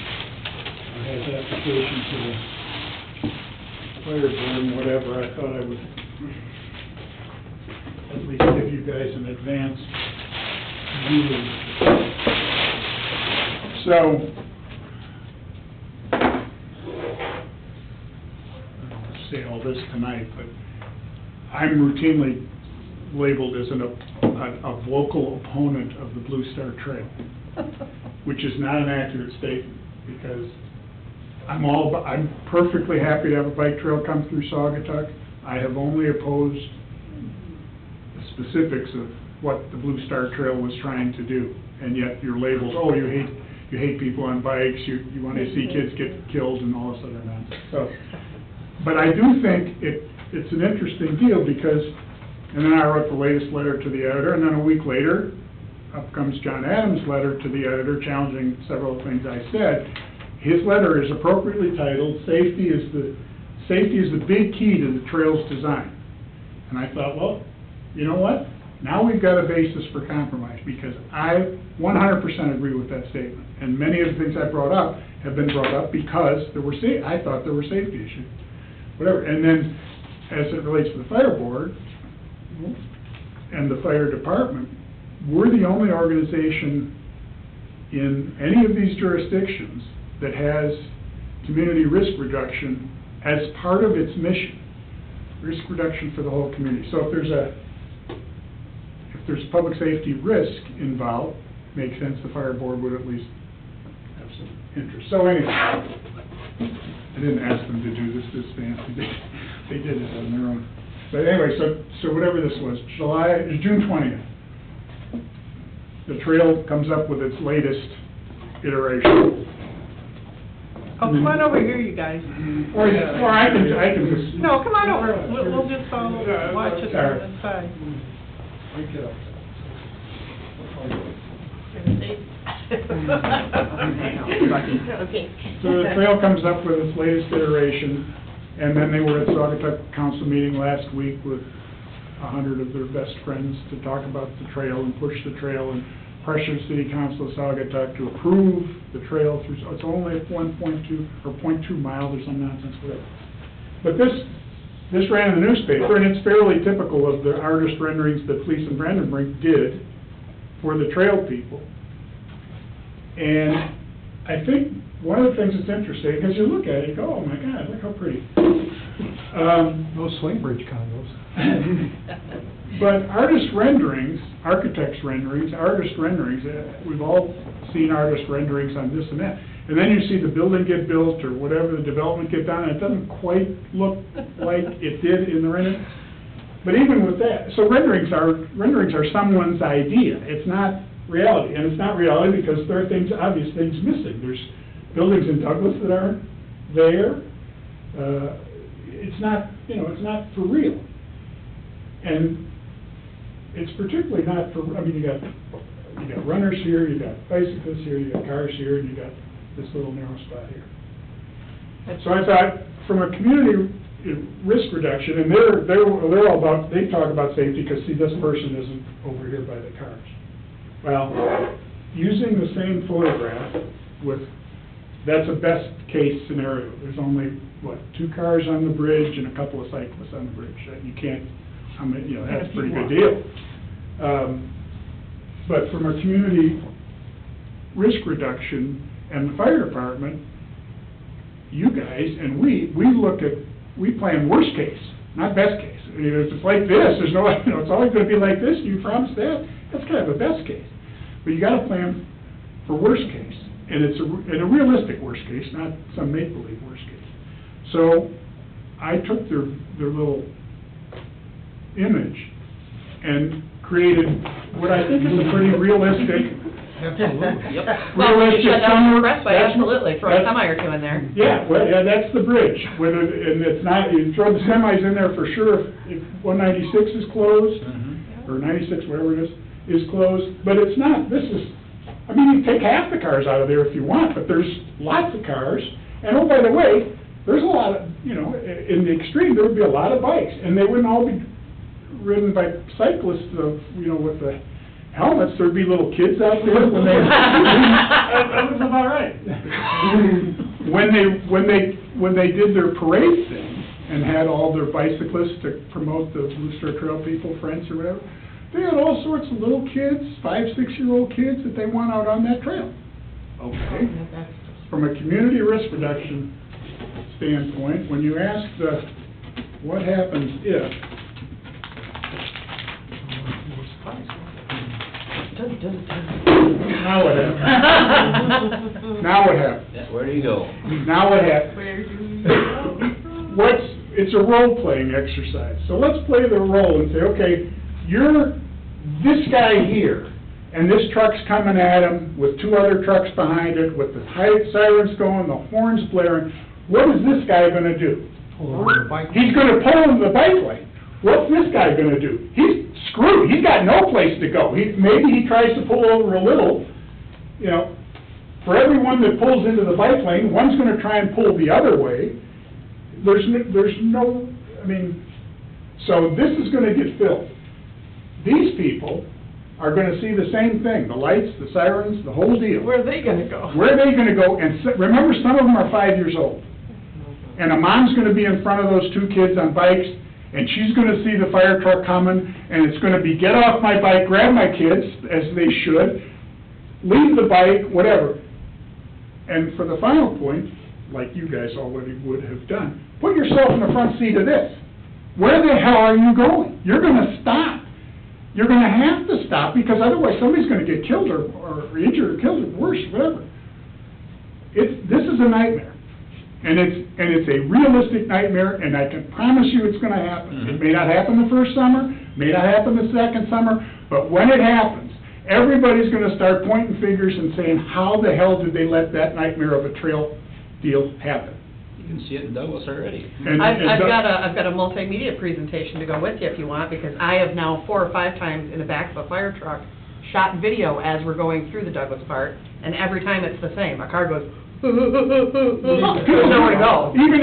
or has application to the fire board and whatever, I thought I would at least give you guys an advance view. So, I don't want to say all this tonight, but I'm routinely labeled as a vocal opponent of the Blue Star Trail, which is not an accurate statement, because I'm perfectly happy to have a bike trail come through Saugatuck. I have only opposed the specifics of what the Blue Star Trail was trying to do, and yet you're labeled, oh, you hate people on bikes, you want to see kids get killed and all this other nonsense. So, but I do think it's an interesting deal, because, and then I wrote the latest letter to the editor, and then a week later, up comes John Adams' letter to the editor challenging several things I said. His letter is appropriately titled, Safety is the Big Key to the Trail's Design. And I thought, well, you know what? Now we've got a basis for compromise, because I 100% agree with that statement. And many of the things I brought up have been brought up because I thought there were safety issues. Whatever. And then, as it relates to the fire board and the fire department, we're the only organization in any of these jurisdictions that has community risk reduction as part of its mission. Risk reduction for the whole community. So if there's public safety risk involved, makes sense the fire board would at least have some interest. So anyway, I didn't ask them to do this fancy. They did it on their own. But anyway, so whatever this was, June 20th, the trail comes up with its latest iteration. Oh, come on over here, you guys. Or I can just. No, come on over. We'll just all watch it on the side. Okay. So the trail comes up with its latest iteration, and then they were at Saugatuck Council meeting last week with 100 of their best friends to talk about the trail and push the trail and pressure City Council of Saugatuck to approve the trail through, so it's only 1.2 or 0.2 miles or some nonsense, whatever. But this ran in the newspaper, and it's fairly typical of the artist renderings that Fleece and Brandenburg did for the trail people. And I think one of the things that's interesting, because you look at it, you go, oh my God, look how pretty. Those swing bridge condos. But artist renderings, architects' renderings, we've all seen artist renderings on this and that. And then you see the building get built or whatever, the development get done, and it doesn't quite look like it did in the rendering. But even with that, so renderings are someone's idea. It's not reality. And it's not reality because there are obvious things missing. There's buildings in Douglas that aren't there. it's not, it's not for real. And it's particularly not for, I mean, you got runners here, you got bicyclists here, you got cars here, and you got this little narrow spot here. So I thought, from a community risk reduction, and they're all about, they talk about safety, because see, this person isn't over here by the cars. Well, using the same photograph with, that's a best case scenario. There's only, 2 cars on the bridge and a couple of cyclists on the bridge. You can't, that's a pretty good deal. But from a community risk reduction and the fire department, you guys and we plan worst case, not best case. If it's like this, there's no, it's always going to be like this, you promise that, that's kind of a best case. But you got to plan for worst case, and it's a realistic worst case, not some make-believe worst case. So I took their little image and created what I think is a pretty realistic. Absolutely. Well, we shut down the expressway, That's- absolutely, throw a that's- semi or two in there. Yeah, well, yeah, that's the bridge, and it's not, you throw the semis in there for sure if 196 is closed, or 96, whatever it is closed, but it's not, this is, I mean, you take half the cars out of there if you want, but there's lots of cars, and oh, by the way, there's a lot of, in the extreme, there would be a lot of bikes, and they wouldn't all be ridden by cyclists, with the helmets. There'd be little kids out there when they. That was about right. When they did their parade thing and had all their bicyclists to promote the Blue Star Trail people, friends or whatever, they had all sorts of little kids, 5, 6-year-old kids that they want out on that trail. Okay. From a community risk reduction standpoint, when you ask what happens if. Now what happens? Now what happens? Where do you go? Now what happens? It's a role-playing exercise. So let's play the role and say, okay, you're this guy here, and this truck's coming at him with 2 other trucks behind it, with the sirens going, the horns blaring. What is this guy gonna do? He's gonna pull into the bike lane. What's this guy gonna do? He's screwed. He's got no place to go. Maybe he tries to pull over a little, For everyone that pulls into the bike lane, one's gonna try and pull the other way. So this is gonna get filled. These people are gonna see the same thing, the lights, the sirens, the whole deal. Where are they gonna go? Where are they gonna go? And remember, some of them are 5 years old. And a mom's gonna be in front of those 2 kids on bikes, and she's gonna see the fire truck coming, and it's gonna be, get off my bike, grab my kids, as they should, leave the bike, whatever. And for the final point, like you guys already would have done, put yourself in the front seat of this. Where the hell are you going? You're gonna stop. You're gonna have to stop, because otherwise somebody's gonna get killed or injured or killed or worse, whatever. This is a nightmare. And it's a realistic nightmare, and I can promise you it's gonna happen. It may not happen the first summer, may not happen the second summer, but when it happens, everybody's gonna start pointing fingers and saying, how the hell did they let that nightmare of a trail deal happen? You can see it in Douglas already. I've got a multimedia presentation to go with you if you want, because I have now 4 or 5 times in the back of a fire truck shot video as we're going through the Douglas part, and every time it's the same. A car goes, there's nowhere to go. Even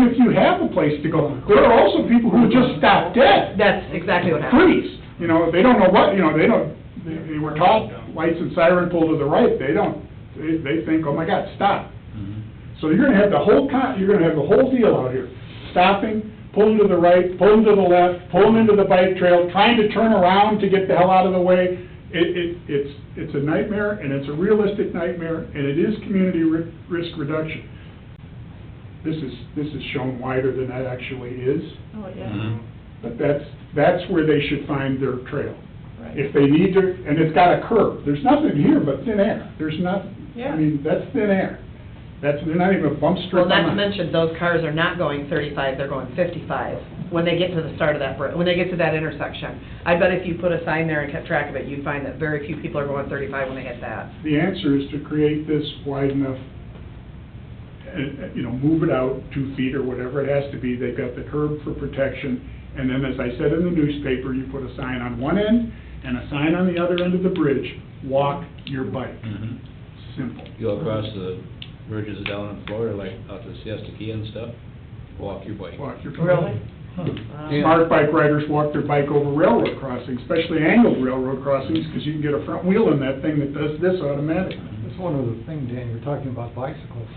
if you have a place to go, there are also people who just stop dead. That's exactly what happened. Freeze. They don't know what, they were taught lights and siren pull to the right. They think, oh my God, stop. So you're gonna have the whole deal out here. Stopping, pulling to the right, pulling to the left, pulling into the bike trail, trying to turn around to get the hell out of the way. It's a nightmare, and it's a realistic nightmare, and it is community risk reduction. This is shown wider than that actually is. Oh, yeah. But that's where they should find their trail. Right. If they need to, and it's got a curve. There's nothing here but thin air. There's nothing. Yeah. That's thin air. They're not even a bump strip. Well, not to mention, those cars are not going 35, they're going 55 when they get to the start of when they get to that intersection. I bet if you put a sign there and kept track of it, you'd find that very few people are going 35 when they hit that. The answer is to create this wide enough you know, move it out 2 feet or whatever it has to be. They've got the curb for protection. And then, as I said in the newspaper, you put a sign on one end and a sign on the other end of the bridge, walk your bike. Simple. You go across the bridges down in Florida, like out to Siesta Key and stuff, walk your bike. Walk your bike. Really? Smart bike riders walk their bike over railroad crossings, especially angled railroad crossings, because you can get a front wheel in that thing that does this automatically. That's one other thing, Dan, you were talking about bicycles.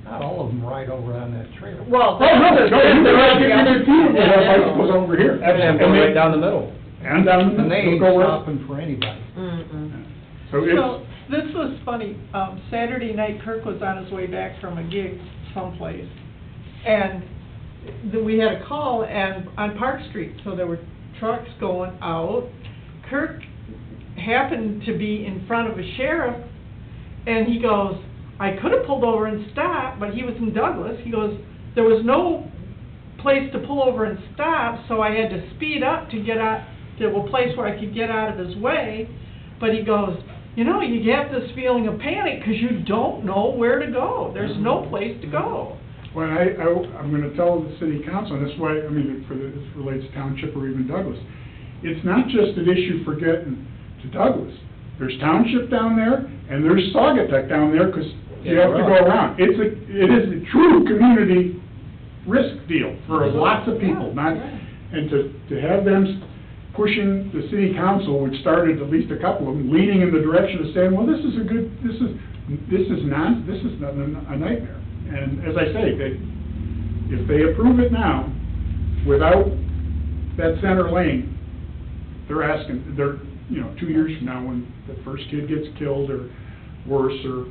Not all of them ride over on that trail. Well, Oh, no, you can ride your other people that have Yeah. bicycles over here. And go right down the middle. And down the And they middle. ain't Go where- stopping for anybody. So So, it's, this was funny, Saturday night Kirk was on his way back from a gig someplace, and we had a call on Park Street, so there were trucks going out. Kirk happened to be in front of a sheriff, and he goes, I could have pulled over and stopped, but he was in Douglas. He goes, there was no place to pull over and stop, so I had to speed up to get out to a place where I could get out of his way. But he goes, you know, you get this feeling of panic because you don't know where to go. There's no place to go. well, I'm gonna tell the city council, and this way, I mean, this relates to township or even Douglas. It's not just an issue for getting to Douglas. There's township down there, and there's Saugatuck down there, because you have to go around. It is a true community risk deal for lots of people, not, and to have them pushing the city council, which started at least a couple of them, leaning in the direction of saying, well, this is not a nightmare. And as I say, if they approve it now, without that center lane, they're, you know, 2 years from now, when the first kid gets killed or worse, or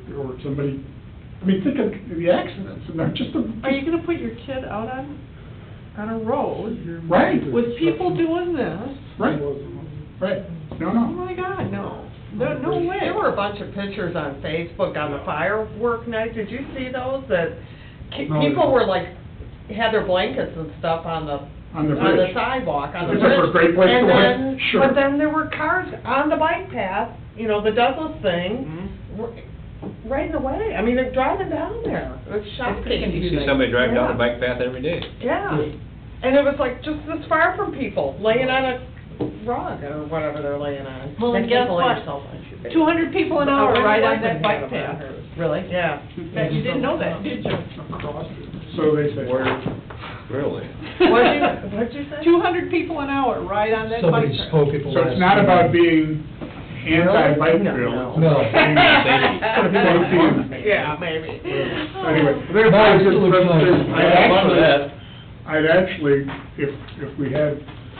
somebody, I mean, think of the accidents, and they're just Are you gonna put your kid out on a road right, with people doing this? right, right, no, Oh no. my God, no. No way. There were a bunch of pictures on Facebook on the firework night. Did you see those? That No. people were like, had their blankets and stuff on the bridge. sidewalk, on the It's bridge. a great place to And walk. then, Sure. but then there were cars on the bike path, you know, the Douglas thing, right in the way. I mean, they're driving down there. It was shocking. You see somebody drive down Yeah. the bike path every day. Yeah, and it was like just this far from people, laying on a rug or whatever they're laying on. Well, They and can't guess believe what? yourself. 200 people an hour ride on that bike path. Really? Yeah. Bet you didn't know that, did you? So they say. Really? What'd you say? 200 people an hour ride on that bike Somebody path. spoke at the So last. it's not about being anti-bike No. trail. No. Safety. Yeah, maybe. Anyway, there's No, a it's good still presentation. exciting. I'd actually, if we had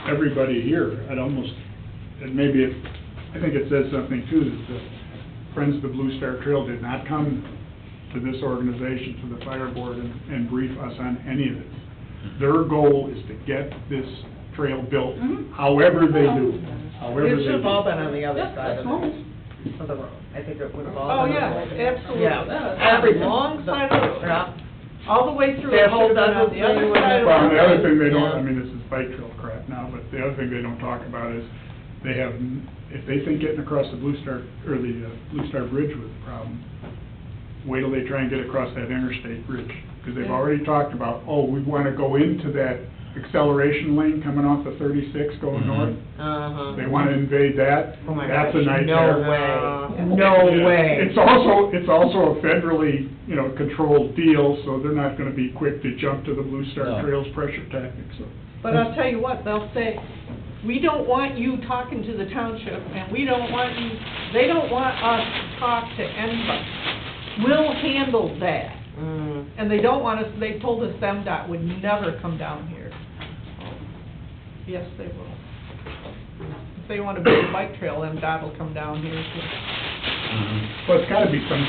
everybody here, and maybe I think it says something too, that the Friends of the Blue Star Trail did not come to this organization, to the fire board, and brief us on any of it. Their goal is to get this trail built, however they do, however It they should have all do. been on the other side of the road. I think it would have all Oh, been. yeah, on the road. absolutely. Yeah, everything. Long side of the road. Yeah. All the way through. That it whole should have been on Douglas the other thing side of the Well, and the road. other thing they don't, Yeah. I mean, this is bike trail crap now, but the other thing they don't talk about is, they have, if they think getting across the Blue Star, or the Blue Star Bridge was a problem, wait till they try and get across that interstate bridge, because they've already talked about, oh, we wanna go into that acceleration lane coming off the 36 going north. Uh-huh. They wanna invade that. Oh my That's a gosh, nightmare. no way. No Yeah. way. It's also a federally, you know, controlled deal, so they're not gonna be quick to jump to the Blue Star No. Trail's pressure tactics, so. But I'll tell you what, they'll say, we don't want you talking to the township, and they don't want us to talk to anybody. We'll handle that. And they don't want us, they told us MDOT would never come down here. Yes, they will. If they want to build a bike trail, MDOT will come down here too. Well, it's gotta be some